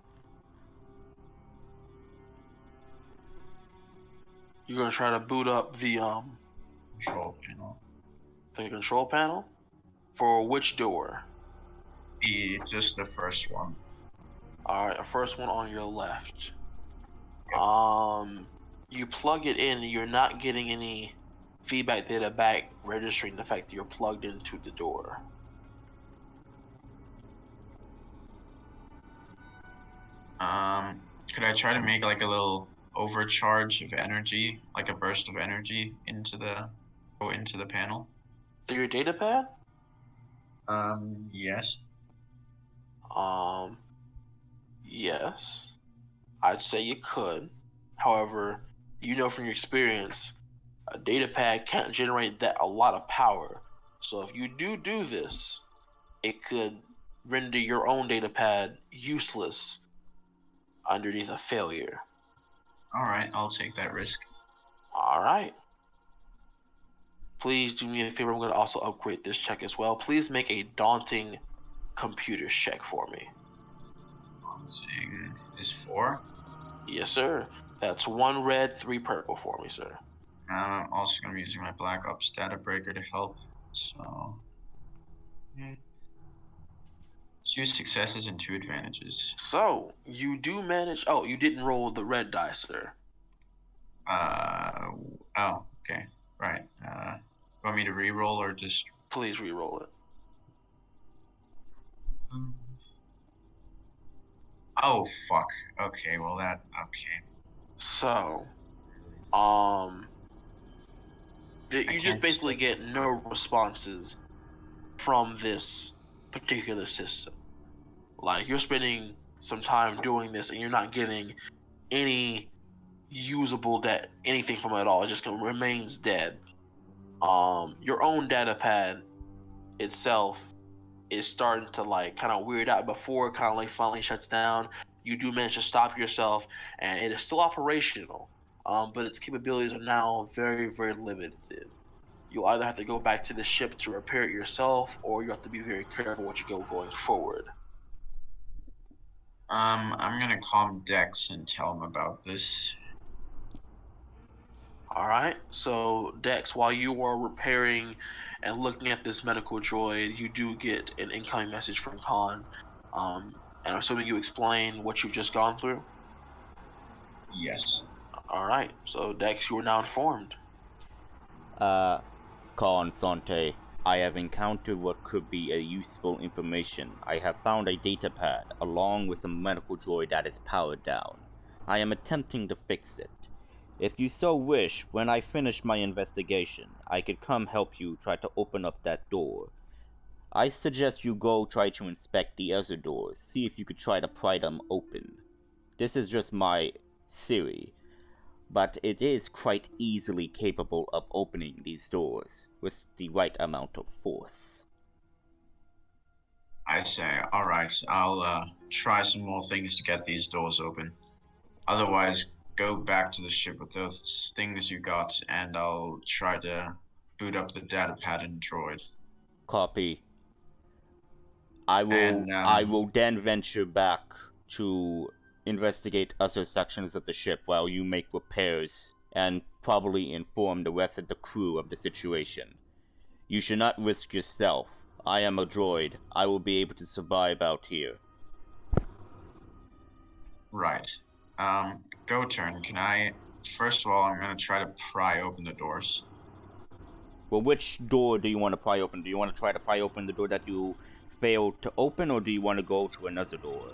You're gonna try to boot up the Control panel. the control panel? For which door? Just the first one. Alright, the first one on your left. Yep. You plug it in and you're not getting any feedback data back registering the fact that you're plugged into the door. Could I try to make like a little overcharge of energy, like a burst of energy into the panel? Through your data pad? Yes. Yes. I'd say you could. However, you know from your experience, a data pad can't generate a lot of power. So if you do this, it could render your own data pad useless underneath a failure. Alright, I'll take that risk. Alright. Please do me a favor, I'm going to also upgrade this check as well. Please make a daunting computer check for me. Daunting is 4? Yes, sir. That's 1 red, 3 purple for me, sir. I'm also going to be using my Black Ops data breaker to help, so... 2 successes and 2 advantages. So, you do manage... Oh, you didn't roll the red die, sir. Oh, okay. Right. Want me to re-roll or just... Please re-roll it. Oh, fuck. Okay, well okay. So, you just basically get no responses from this particular system. Like, you're spending some time doing this and you're not getting any usable anything from it at all. It just remains dead. Your own data pad itself is starting to like kind of weird out before it kind of like finally shuts down. You do manage to stop yourself, and it is still operational, but its capabilities are now very, very limited. You'll either have to go back to the ship to repair it yourself, or you have to be very careful what you go going forward. I'm gonna call Dex and tell him about this. Alright, so Dex, while you are repairing and looking at this medical droid, you do get an incoming message from Khan. And I'm assuming you explain what you've just gone through? Yes. Alright, so Dex, you are now informed. Khan Sante, I have encountered what could be a useful information. I have found a data pad, along with a medical droid that is powered down. I am attempting to fix it. If you so wish, when I finish my investigation, I could come help you try to open up that door. I suggest you go try to inspect the other doors, see if you could try to pry them open. This is just my theory, but it is quite easily capable of opening these doors with the right amount of force. I say, alright, I'll try some more things to get these doors open. Otherwise, go back to the ship with those things you got, and I'll try to boot up the data pad and droid. Copy. I will then venture back to investigate other sections of the ship while you make repairs and probably inform the rest of the crew of the situation. You should not risk yourself. I am a droid. I will be able to survive out here. Right. Go turn. Can I... First of all, I'm going to try to pry open the doors. Well, which door do you want to pry open? Do you want to try to pry open the door that you failed to open, or do you want to go to another door?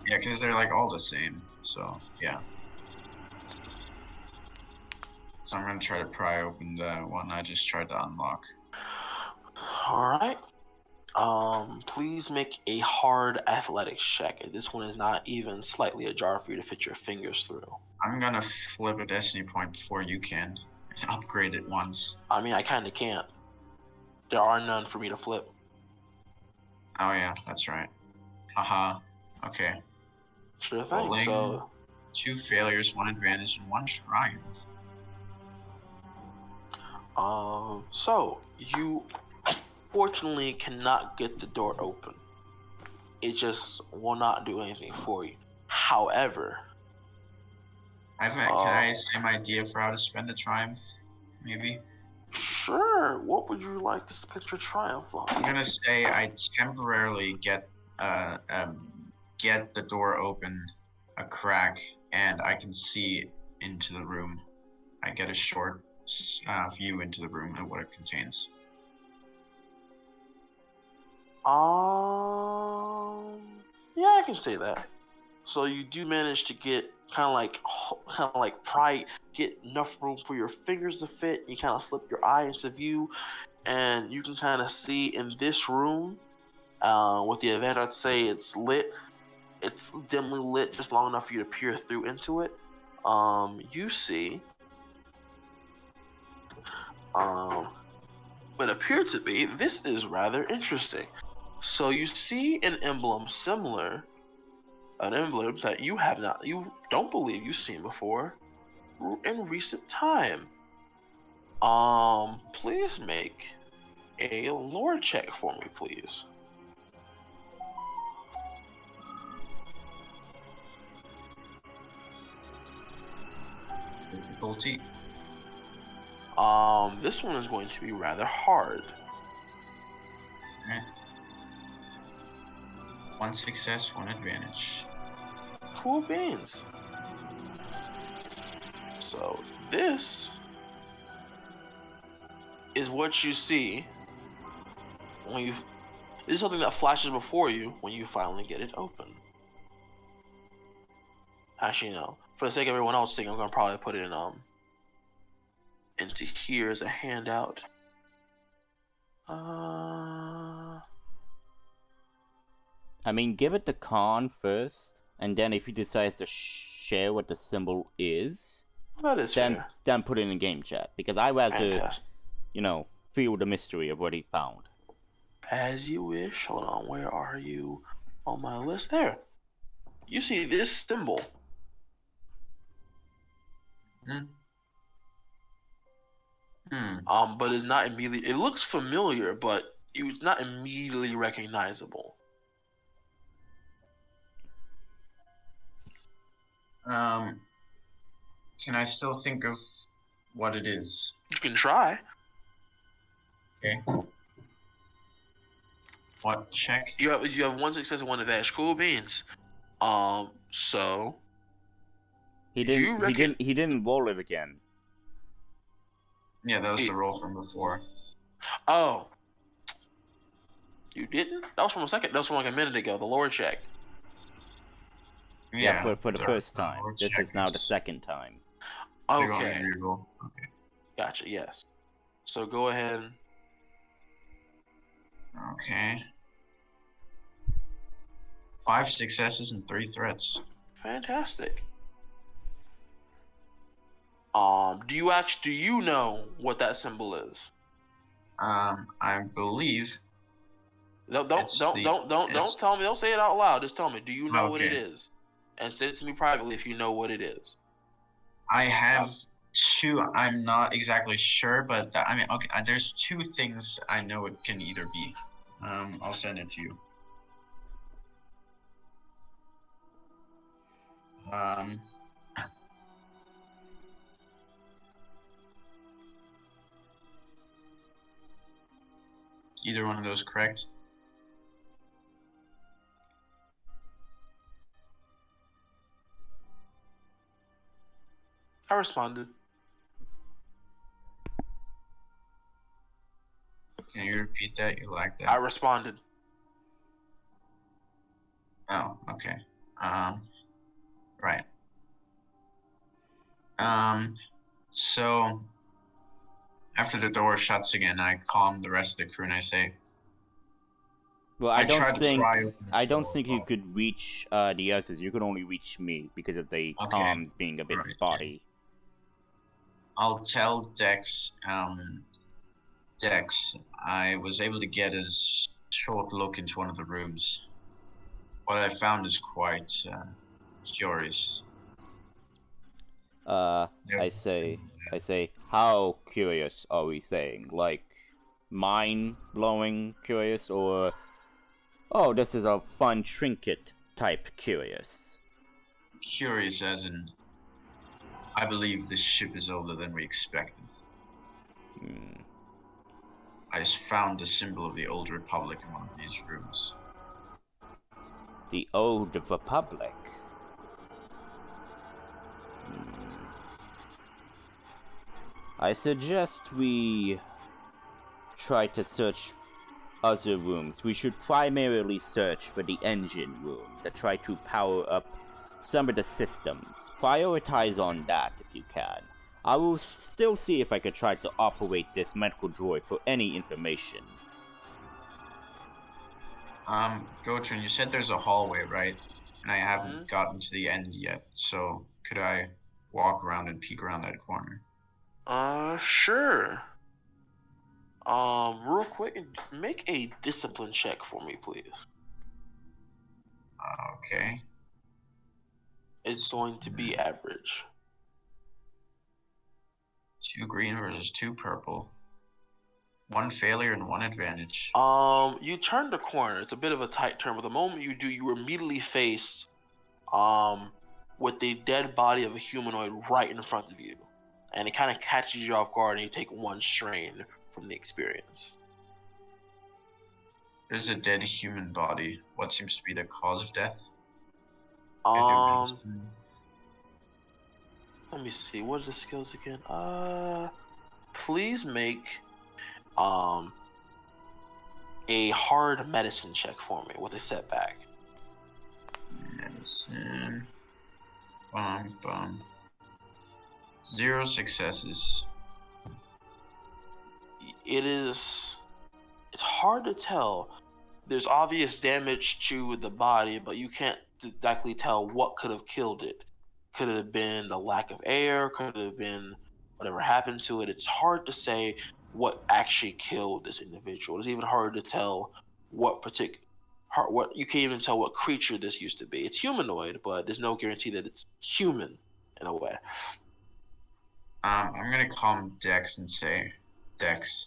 Yeah, because they're like all the same. So yeah. So I'm gonna try to pry open the one I just tried to unlock. All right. Please make a hard athletics check. This one is not even slightly ajar for you to fit your fingers through. I'm gonna flip a destiny point before you can and upgrade it once. I mean, I kind of can't. There are none for me to flip. Oh yeah, that's right. Haha. Okay. Sure thing. Rolling. So, 2 failures, 1 advantage, and 1 triumph. so you fortunately cannot get the door open. It just will not do anything for you. However, Can I say my idea for how to spend a triumph? Maybe? sure. What would you like to spend your triumph on? I'm gonna say I temporarily get the door open a crack and I can see into the room. I get a short view into the room and what it contains. Yeah, I can say that. So you do manage to get get enough room for your fingers to fit. You kind of slip your eye into view, and you can kind of see in this room. With the advantage, I'd say it's lit. It's dimly lit, just long enough for you to peer through into it. You see, what appeared to be, this is rather interesting. So you see an emblem that you don't believe you've seen before in recent time. Please make a lore check for me, please. Difficulty. This one is going to be rather hard. Alright. 1 success, 1 advantage. Cool beans. So this is what you see when you. This is something that flashes before you when you finally get it open. Actually, no. For the sake of everyone else, I'm gonna probably put it in into here as a handout. I mean, give it to Khan first, and then if he decides to share what the symbol is, That is fair. then put it in game chat, because I rather, Fantastic. feel the mystery of what he found. As you wish. Hold on, where are you on my list? There. You see this symbol. But it's not immediately. It looks familiar, but it's not immediately recognizable. Can I still think of what it is? You can try. Okay. What check? You have 1 success and 1 advantage. Cool beans. So He didn't roll it again. Yeah, that was the roll from before. Oh. You didn't? That was from a second. That was from like a minute ago. The lore check. Yeah, for the first time. This is now the second time. Okay. Okay. Gotcha. Yes. So go ahead. Okay. 5 successes and 3 threats. Fantastic. Do you know what that symbol is? I believe. Don't tell me. Don't say it out loud. Just tell me. Do you know what it is? And say it to me privately if you know what it is. I have 2. I'm not exactly sure, but okay. There's 2 things I know it can either be. I'll send it to you. Either one of those correct? I responded. Can you repeat that? You like that? I responded. Oh, okay. Right. So after the door shuts again, I calm the rest of the crew and I say, Well, I tried to pry open the I don't door. think you could reach the others. You could only reach me because of the Okay. comms being a bit Right, spotty. I'll tell Dex, Dex, I was able to get a short look into one of the rooms. What I found is quite curious. I There's- say, how curious are we saying? Like, mind-blowing curious, or, oh, this is a fun trinket type curious? Curious as in, I believe this ship is older than we expected. I found the symbol of the Old Republic in one of these rooms. The Old Republic? I suggest we try to search other rooms. We should primarily search for the engine room to try to power up some of the systems. Prioritize on that if you can. I will still see if I could try to operate this medical droid for any information. Gotrin, you said there's a hallway, right? And I haven't gotten to the end yet, so could I walk around and peek around that corner? Sure. Real quick, make a discipline check for me, please. Okay. It's going to be average. 2 green versus 2 purple. 1 failure and 1 advantage. You turn the corner. It's a bit of a tight turn, but the moment you do, you are immediately faced, with the dead body of a humanoid right in front of you. And it kind of catches you off guard, and you take 1 strain from the experience. There's a dead human body. What seems to be the cause of death? Let me see. What are the skills again? Please make a hard medicine check for me with a setback. Medicine. Bum. 0 successes. It's hard to tell. There's obvious damage to the body, but you can't exactly tell what could have killed it. Could it have been the lack of air? Could it have been whatever happened to it? It's hard to say what actually killed this individual. It's even hard to tell what you can't even tell what creature this used to be. It's humanoid, but there's no guarantee that it's human in a way. I'm gonna call Dex and say, Dex,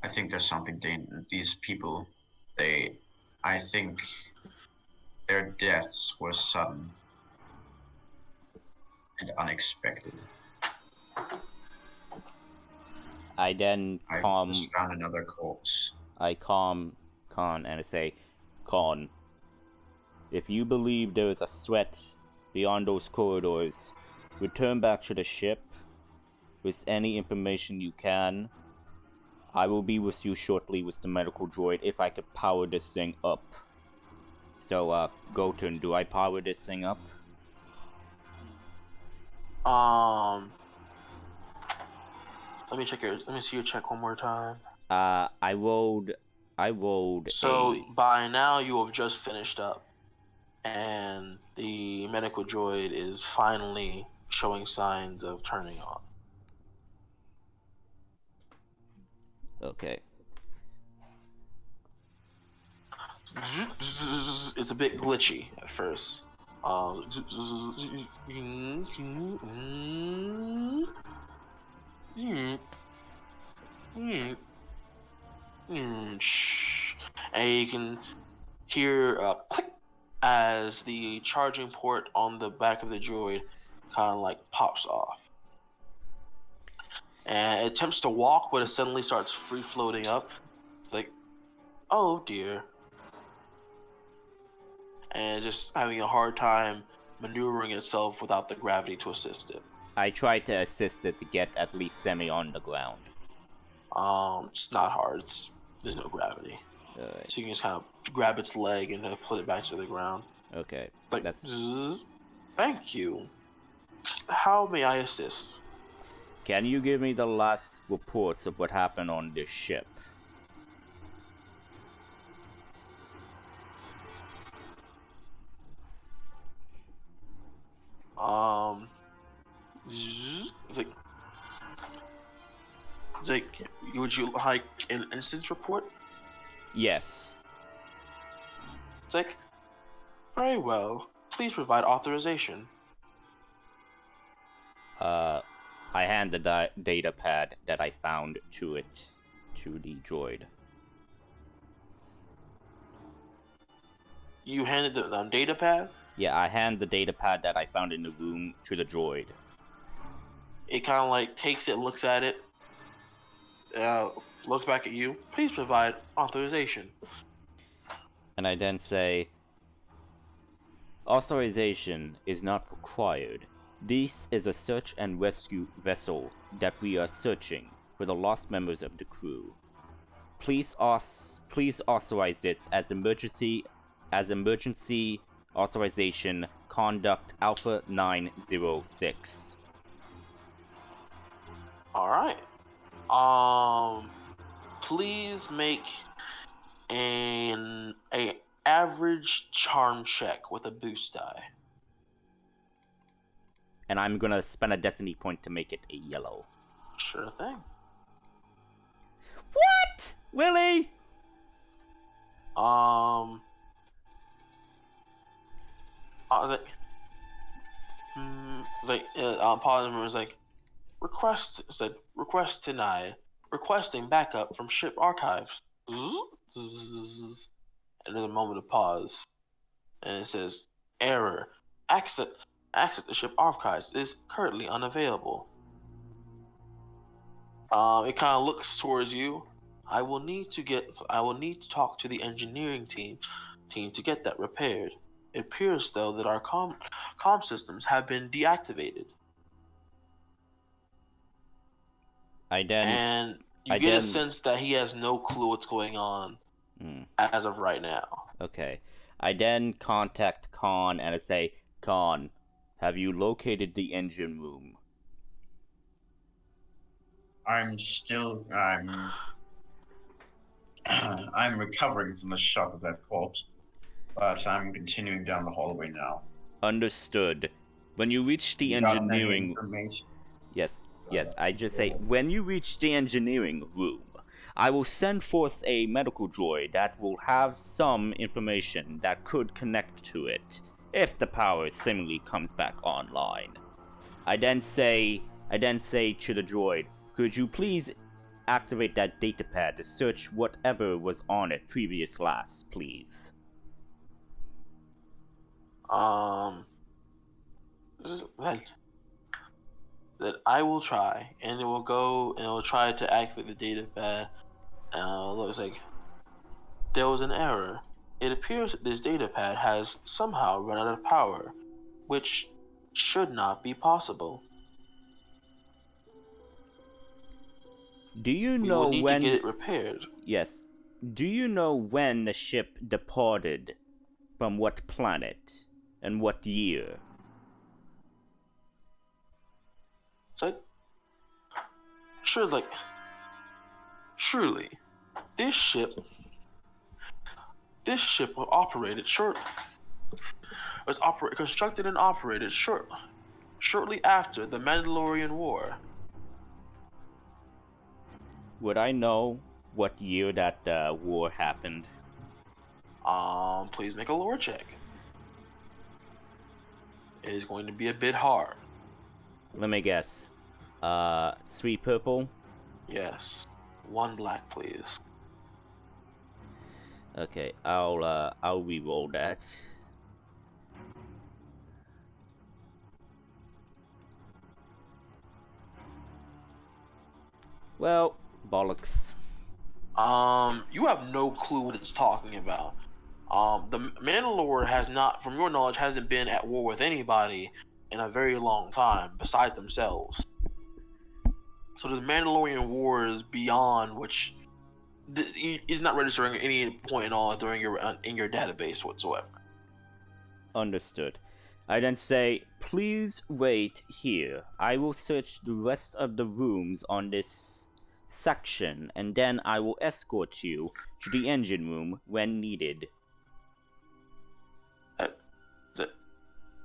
I think there's something these people, I think their deaths were sudden and unexpected. I then calm. Just found another corpse. I calm Khan and I say, Khan, if you believe there is a threat beyond those corridors, return back to the ship with any information you can. I will be with you shortly with the medical droid if I could power this thing up. So, Goten, do I power this thing up? Let me see your check one more time. I rolled. So by now you have just finished up, and the medical droid is finally showing signs of turning on. Okay. It's a bit glitchy at first. And you can hear a click as the charging port on the back of the droid kind of like pops off. And it attempts to walk, but it suddenly starts free floating up. It's like, oh dear. And just having a hard time maneuvering itself without the gravity to assist it. I try to assist it to get at least semi on the ground. It's not hard. There's no gravity. Alright. So you can just kind of grab its leg and put it back to the ground. Okay. Like, That's... zzz. Thank you. How may I assist? Can you give me the last reports of what happened on this ship? It's like, would you like an instance report? Yes. It's like, very well. Please provide authorization. I hand the data pad that I found to the droid. You handed the data pad? Yeah, I hand the data pad that I found in the room to the droid. It kind of like takes it, looks at it, looks back at you. Please provide authorization. And I then say, authorization is not required. This is a search and rescue vessel that we are searching for the lost members of the crew. Please authorize this as emergency authorization conduct Alpha 906. All right. Please make an average charm check with a boost die. And I'm gonna spend a destiny point to make it a yellow. Sure thing. What? Really? I was Polymer was like, request denied. Requesting backup from ship archives. And there's a moment of pause. And it says, error. Access the ship archives is currently unavailable. It kind of looks towards you. I will need to talk to the engineering team to get that repaired. It appears though that our comm systems have been deactivated. And you get a sense that he has no clue what's going on as of right now. Okay. I then contact Khan and I say, Khan, have you located the engine room? I'm recovering from the shock of that corpse, but I'm continuing down the hallway now. Understood. When you reach the engineering... Yes, I just say, when you reach the engineering room, I will send forth a medical droid that will have some information that could connect to it, if the power seemingly comes back online. I then say to the droid, could you please activate that datapad to search whatever was on it previous last, please? That I will try, and it will go and it will try to activate the data pad. Looks like there was an error. It appears that this data pad has somehow run out of power, which should not be possible. Do you know we will need when to get it repaired? Yes. Do you know when the ship departed? From what planet? And what year? So, surely, this ship was constructed and operated shortly after the Mandalorian War. Would I know what year that war happened? Please make a lore check. It is going to be a bit hard. Let me guess. 3 purple? Yes. 1 black, please. Okay, I'll re-roll that. Well, bollocks. You have no clue what it's talking about. The Mandalore has not, from your knowledge, hasn't been at war with anybody in a very long time, besides themselves. So the Mandalorian War is beyond which It's not registering at any point at all during your in your database whatsoever. Understood. I then say, please wait here. I will search the rest of the rooms on this section, and then I will escort you to the engine room when needed.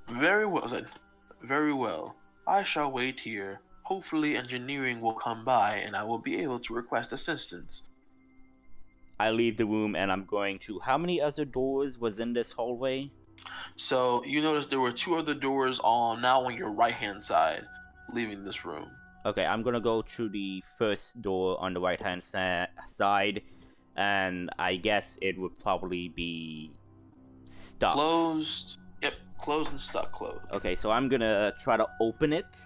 Very well then. Very well. I shall wait here. Hopefully engineering will come by and I will be able to request assistance. I leave the room and I'm going to... How many other doors was in this hallway? So you notice there were 2 other doors now on your right hand side, leaving this room. Okay, I'm gonna go through the first door on the right hand side, and I guess it would probably be stuck. Closed. Yep, closed and stuck. Closed. Okay, so I'm gonna try to open it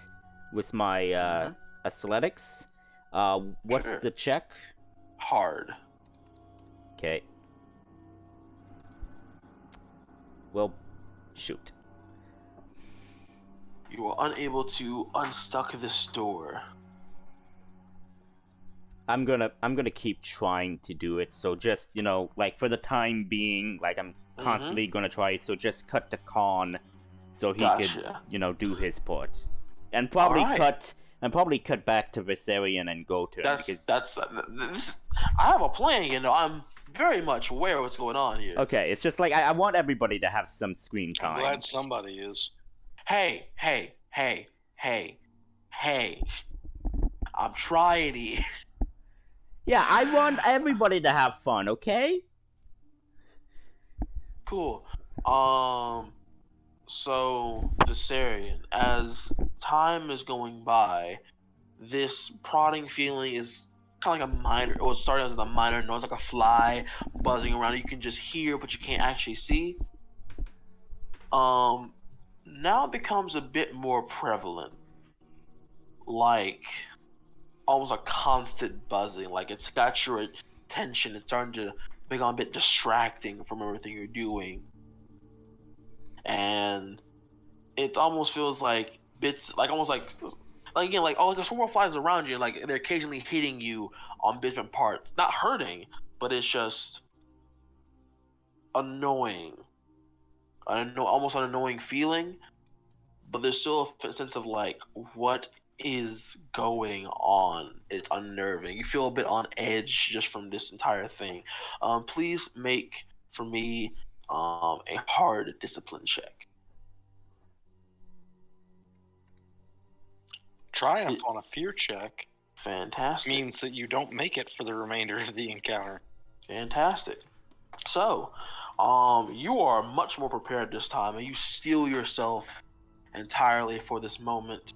with my athletics. What's Sure. the check? Hard. Okay. Well, shoot. You are unable to unstuck this door. I'm gonna keep trying to do it. So just, like for the time being, like I'm constantly gonna try it. So just cut to Khan, so he could, do his part, and probably Alright. cut back to Viserion and go to him because. I have a plan. I'm very much aware of what's going on here. Okay, it's just like I want everybody to have some screen time. I'm glad somebody is. Hey. I'm trying here. Yeah, I want everybody to have fun, okay? Cool. So, Viserion, as time is going by, this prodding feeling is kind of like a minor, it was started as a minor noise, like a fly buzzing around. You can just hear, but you can't actually see. Now it becomes a bit more prevalent. Like, almost a constant buzzing. Like, it's got your attention. It's starting to become a bit distracting from everything you're doing. And it almost feels like bits, like almost like again, like there's some more flies around you, like they're occasionally hitting you on different parts. Not hurting, but it's just annoying. Almost an annoying feeling. But there's still a sense of like, what is going on? It's unnerving. You feel a bit on edge just from this entire thing. Please make for me a hard discipline check. Triumph on a fear check Fantastic. means that you don't make it for the remainder of the encounter. Fantastic. So, you are much more prepared this time, and you steel yourself entirely for this moment.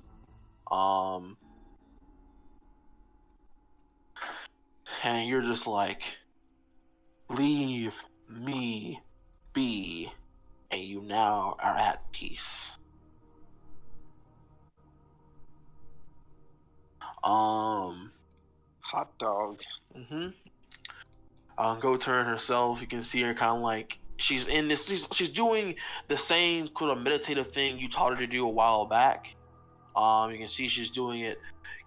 And you're just like, leave me be, and you now are at peace. Hot dog. Go turn herself. You can see her kind of like she's in this. She's doing the same sort of meditative thing you taught her to do a while back. You can see she's doing it,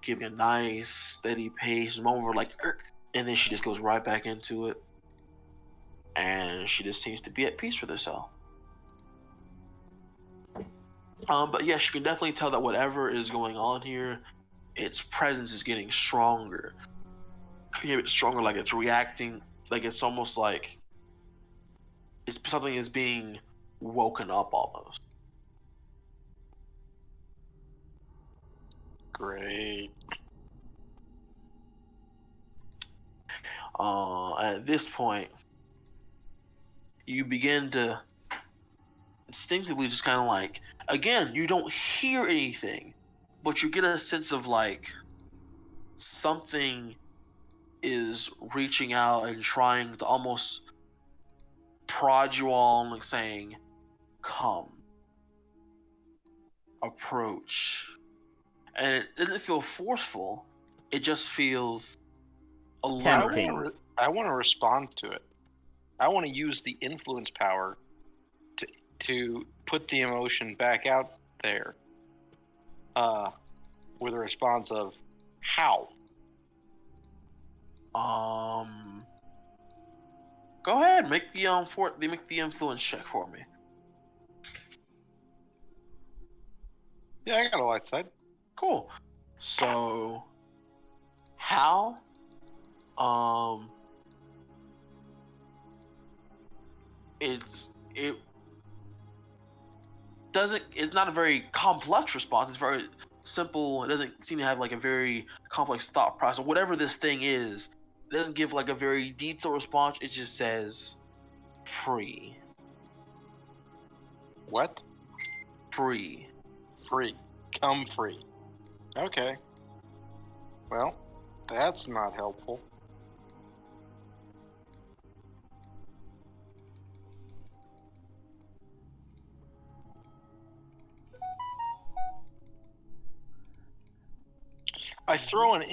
keeping a nice steady pace. There's a moment where like, and then she just goes right back into it, and she just seems to be at peace with herself. But yes, you can definitely tell that whatever is going on here, its presence is getting stronger. It's stronger, like it's reacting, like it's almost like it's something is being woken up almost. Great. At this point, you begin to instinctively just kind of like, again, you don't hear anything, but you get a sense of like something is reaching out and trying to almost prod you on, like saying, come, approach. And it doesn't feel forceful, it just feels alluring. I want to respond to it. I want to use the influence power to put the emotion back out there with a response of how. Go ahead, make the influence check for me. Yeah, I got a light side. Cool. So, Hal, it doesn't. It's not a very complex response. It's very simple. It doesn't seem to have like a very complex thought process. Whatever this thing is, it doesn't give like a very detailed response. It just says free. What? Free. Free. Come free. Okay. Well, that's not helpful. I throw the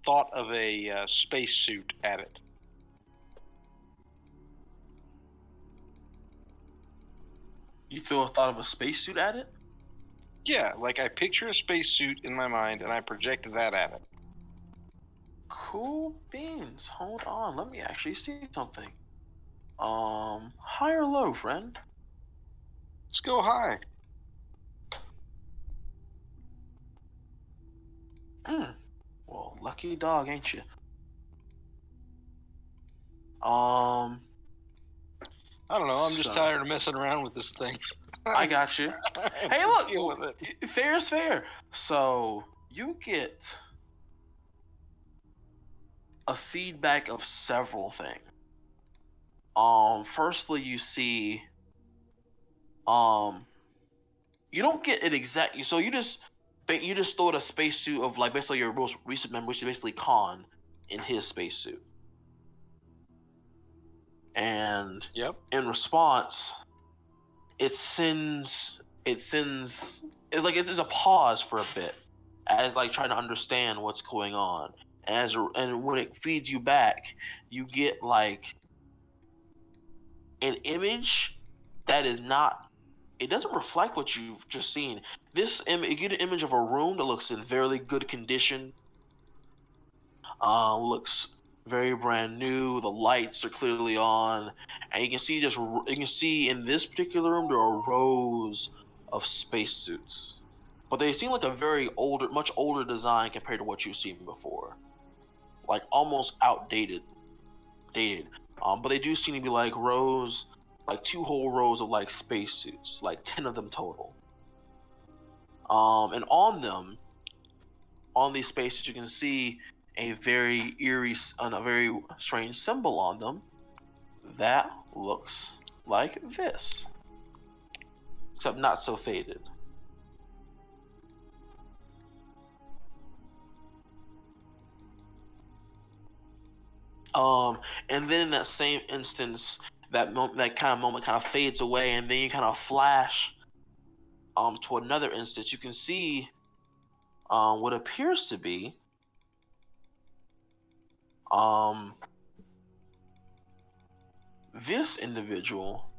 thought of a spacesuit at it. You throw a thought of a spacesuit at it? Yeah, like I picture a spacesuit in my mind and I project that at it. Cool beans. Hold on. Let me actually see something. High or low, friend? Let's go high. Well, lucky dog, ain't you? I don't know. I'm just So- tired of messing around with this thing. I got you. Hey, look, Deal with it. fair is fair. So you get a feedback of several things. Firstly, you see, you don't get it exact. So you just throw a spacesuit of like basically your most recent member, which is basically Khan, in his spacesuit, and Yep. in response, it's like there's a pause for a bit as like trying to understand what's going on. And when it feeds you back, you get like an image that is not. It doesn't reflect what you've just seen. You get an image of a room that looks in very good condition. Looks very brand new. The lights are clearly on, and you can see in this particular room there are rows of spacesuits, but they seem like a much older design compared to what you've seen before, like almost outdated, dated. But they do seem to be like rows, like 2 whole rows of like spacesuits, like 10 of them total. And on these spacesuits, you can see a very eerie and a very strange symbol on them that looks like this, except not so faded. And then in that same instance, that kind of moment kind of fades away, and then you kind of flash to another instance. You can see what appears to be this individual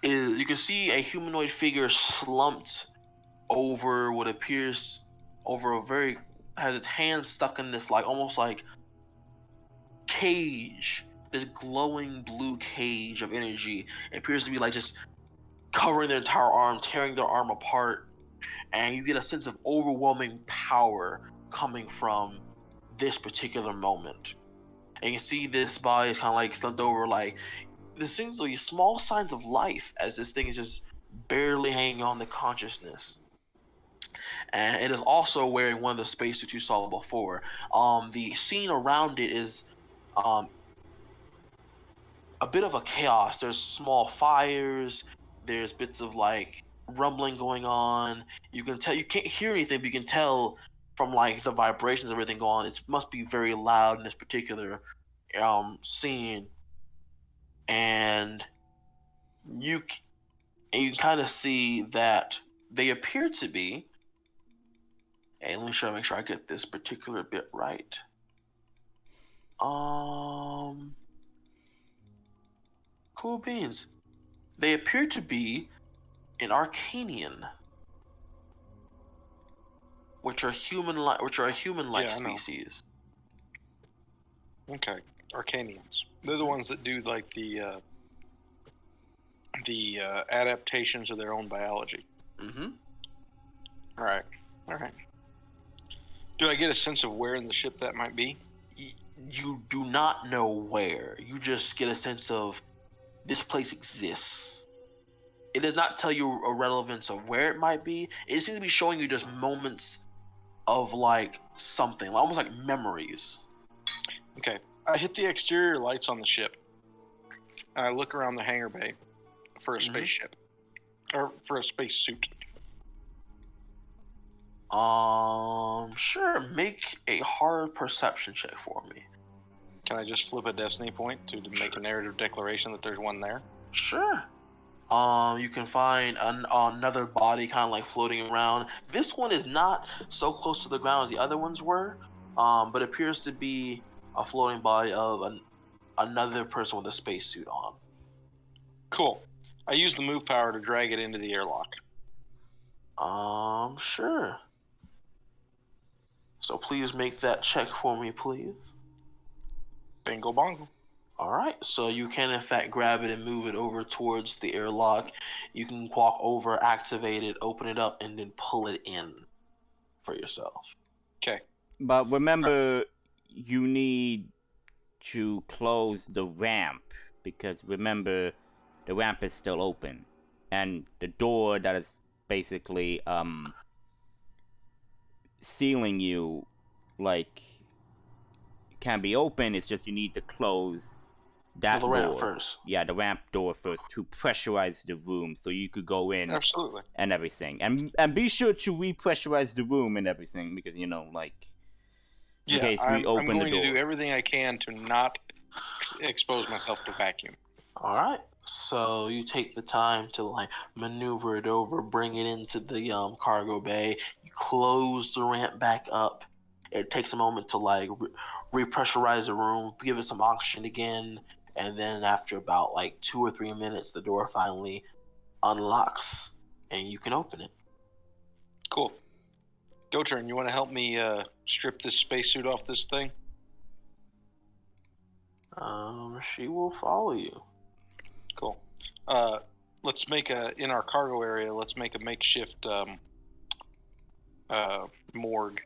is, you can see a humanoid figure slumped over what appears over a very, has its hand stuck in this like almost like cage, this glowing blue cage of energy. It appears to be like just covering their entire arm, tearing their arm apart, and you get a sense of overwhelming power coming from this particular moment. And you can see this body is kind of like slumped over, like there seems to be small signs of life as this thing is just barely hanging on to consciousness. And it is also wearing one of the spacesuits you saw before. The scene around it is a bit of a chaos. There's small fires. There's bits of like rumbling going on. You can tell, you can't hear anything, but you can tell from like the vibrations of everything going on. It must be very loud in this particular scene. And you can kind of see that they appear to be. Hey, let me make sure I get this particular bit right. Cool beans. They appear to be an Arcanian, which are human-like Yeah, I know. species. Okay, Arcanians. They're the ones that do like the adaptations of their own biology. Mm-hmm. All right. Do I get a sense of where in the ship that might be? You do not know where. You just get a sense of this place exists. It does not tell you a relevance of where it might be. It seems to be showing you just moments of like something, almost like memories. Okay. I hit the exterior lights on the ship. I look around the hangar bay for a spaceship. Or for a space suit. Sure. Make a hard perception check for me. Can I just flip a destiny point to make a narrative declaration that there's one there? Sure. You can find another body kind of like floating around. This one is not so close to the ground as the other ones were, but appears to be a floating body of another person with a spacesuit on. Cool. I use the move power to drag it into the airlock. Sure. So please make that check for me, please. Bingo bongo. Alright, so you can in fact grab it and move it over towards the airlock. You can walk over, activate it, open it up, and then pull it in for yourself. Okay. But remember, you need to close the ramp, because remember, the ramp is still open. And the door that is basically sealing you, like, can be open. It's just you need to close that the door. ramp first. Yeah, the ramp door first to pressurize the room so you could go in. Absolutely. And everything. And be sure to repressurize the room and everything, because, you know, like, in case we open the door. I'm going to do everything I can to not expose myself to vacuum. Alright, so you take the time to like maneuver it over, bring it into the cargo bay, you close the ramp back up. It takes a moment to like repressurize the room, give it some oxygen again, and then after about like 2 or 3 minutes, the door finally unlocks and you can open it. Cool. Go turn, you want to help me strip this spacesuit off this thing? She will follow you. Cool. Let's make in our cargo area, let's make a makeshift morgue.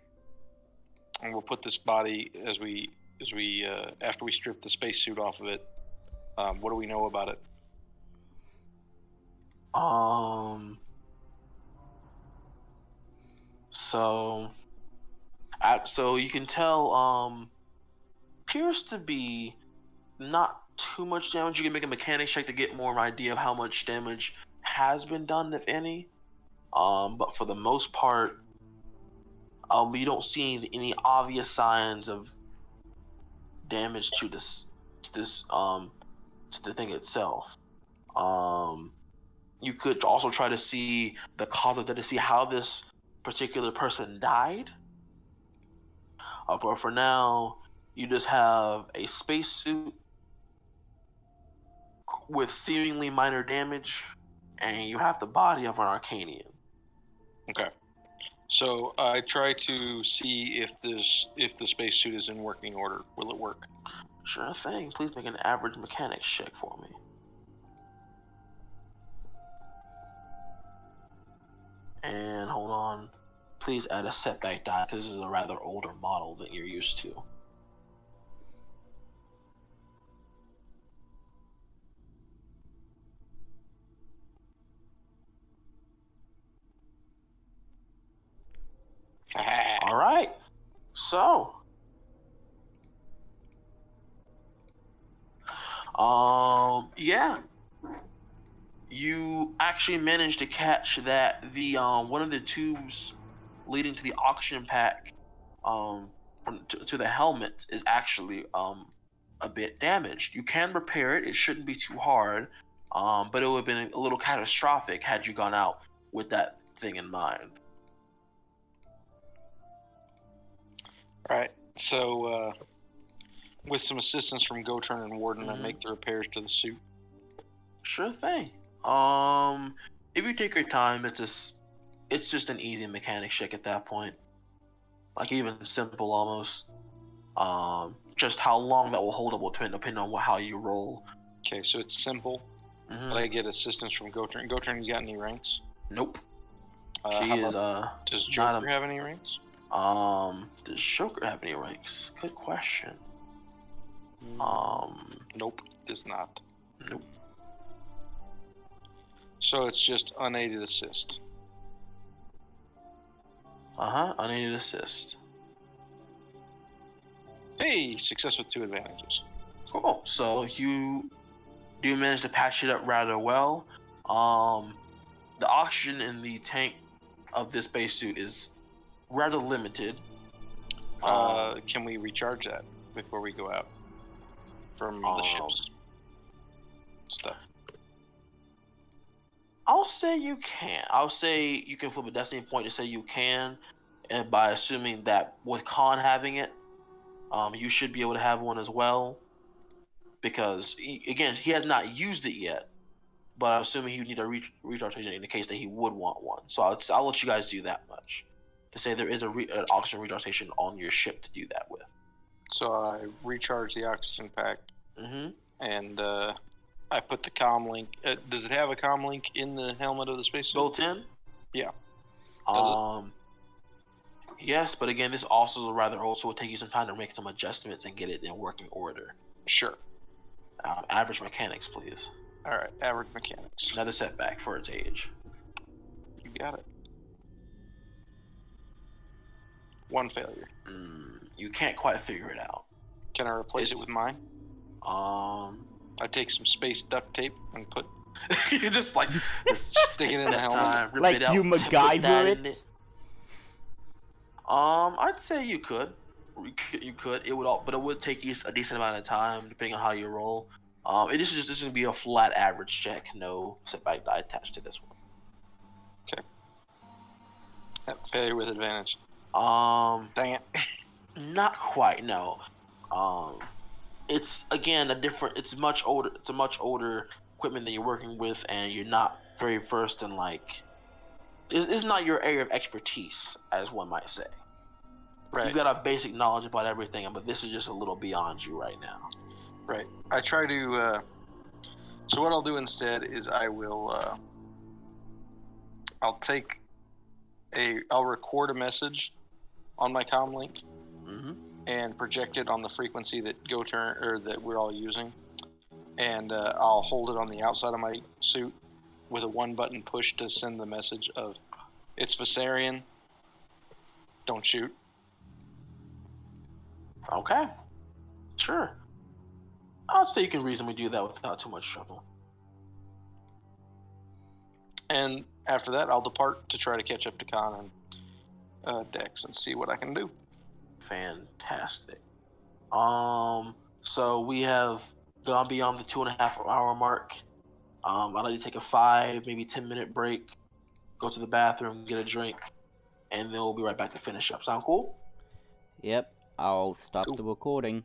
And we'll put this body as we after we strip the spacesuit off of it. What do we know about it? So you can tell appears to be not too much damage. You can make a mechanics check to get more of an idea of how much damage has been done, if any. But for the most part, you don't see any obvious signs of damage to the thing itself. You could also try to see the cause of that, to see how this particular person died. But for now, you just have a spacesuit with seemingly minor damage, and you have the body of an Arcanian. Okay. So I try to see if the spacesuit is in working order. Will it work? Sure thing. Please make an average mechanics check for me. And hold on. Please add a setback die, because this is a rather older model than you're used to. All right. So, yeah, you actually managed to catch that the one of the tubes leading to the oxygen pack, to the helmet is actually a bit damaged. You can repair it. It shouldn't be too hard, but it would have been a little catastrophic had you gone out with that thing in mind. All right. So, with some assistance from Goturn and Warden, I make the repairs to the suit. Sure thing. If you take your time, it's just an easy mechanics check at that point. like even simple almost. Just how long that will hold up will depend on how you roll. Okay, so it's simple. Mhm. But I get assistance from Gotern. Gotern, you got any ranks? Nope. How She is about- Does not Joker have any ranks? Does Joker have any ranks? Good question. Nope, does not. Nope. So it's just unaided assist. Unaided assist. Hey, success with 2 advantages. Cool. So you do manage to patch it up rather well. The oxygen in the tank of this spacesuit is rather limited. Can we recharge that before we go out from the ship's stuff? I'll say you can. I'll say you can flip a destiny point to say you can, and by assuming that with Khan having it, you should be able to have one as well. Because he has not used it yet, but I'm assuming he would need a recharge agent in the case that he would want one. So I'll let you guys do that much to say there is an oxygen recharge station on your ship to do that with. So I recharge the oxygen pack, Mm-hmm. and I put the comm link. Does it have a comm link in the helmet of the spacesuit? Built in? Yeah. Yes, but again, this also rather old, so it will take you some time to make some adjustments and get it in working order. Sure. Average mechanics, please. All right, average mechanics. Another setback for its age. You got it. 1 failure. You can't quite figure it out. Can I replace it with mine? I take some space duct tape and put you just stick it in the helmet. rip Like it out, you put that MacGyver in it? I'd say you could. You could. But it would take you a decent amount of time depending on how you roll. This is gonna be a flat average check, no setback die attached to this one. Okay. Failure with advantage. Dang it. Not quite. No. It's again it's much older. It's a much older equipment that you're working with, and you're not very versed in it's not your area of expertise, as one might say. Right. You've got a basic knowledge about everything, but this is just a little beyond you right now. Right. I try to. So what I'll do instead is I will. I'll record a message on my comm link and project it on the frequency that that we're all using, and I'll hold it on the outside of my suit with a 1-button push to send the message of, "It's Viserion. Don't shoot." Okay. Sure. I'd say you can reasonably do that without too much trouble. And after that, I'll depart to try to catch up to Khan and Dex and see what I can do. Fantastic. So we have gone beyond the 2.5-hour mark. I'd like to take a 5, maybe 10-minute break, go to the bathroom, get a drink, and then we'll be right back to finish up. Sound cool? Yep, I'll stop the recording.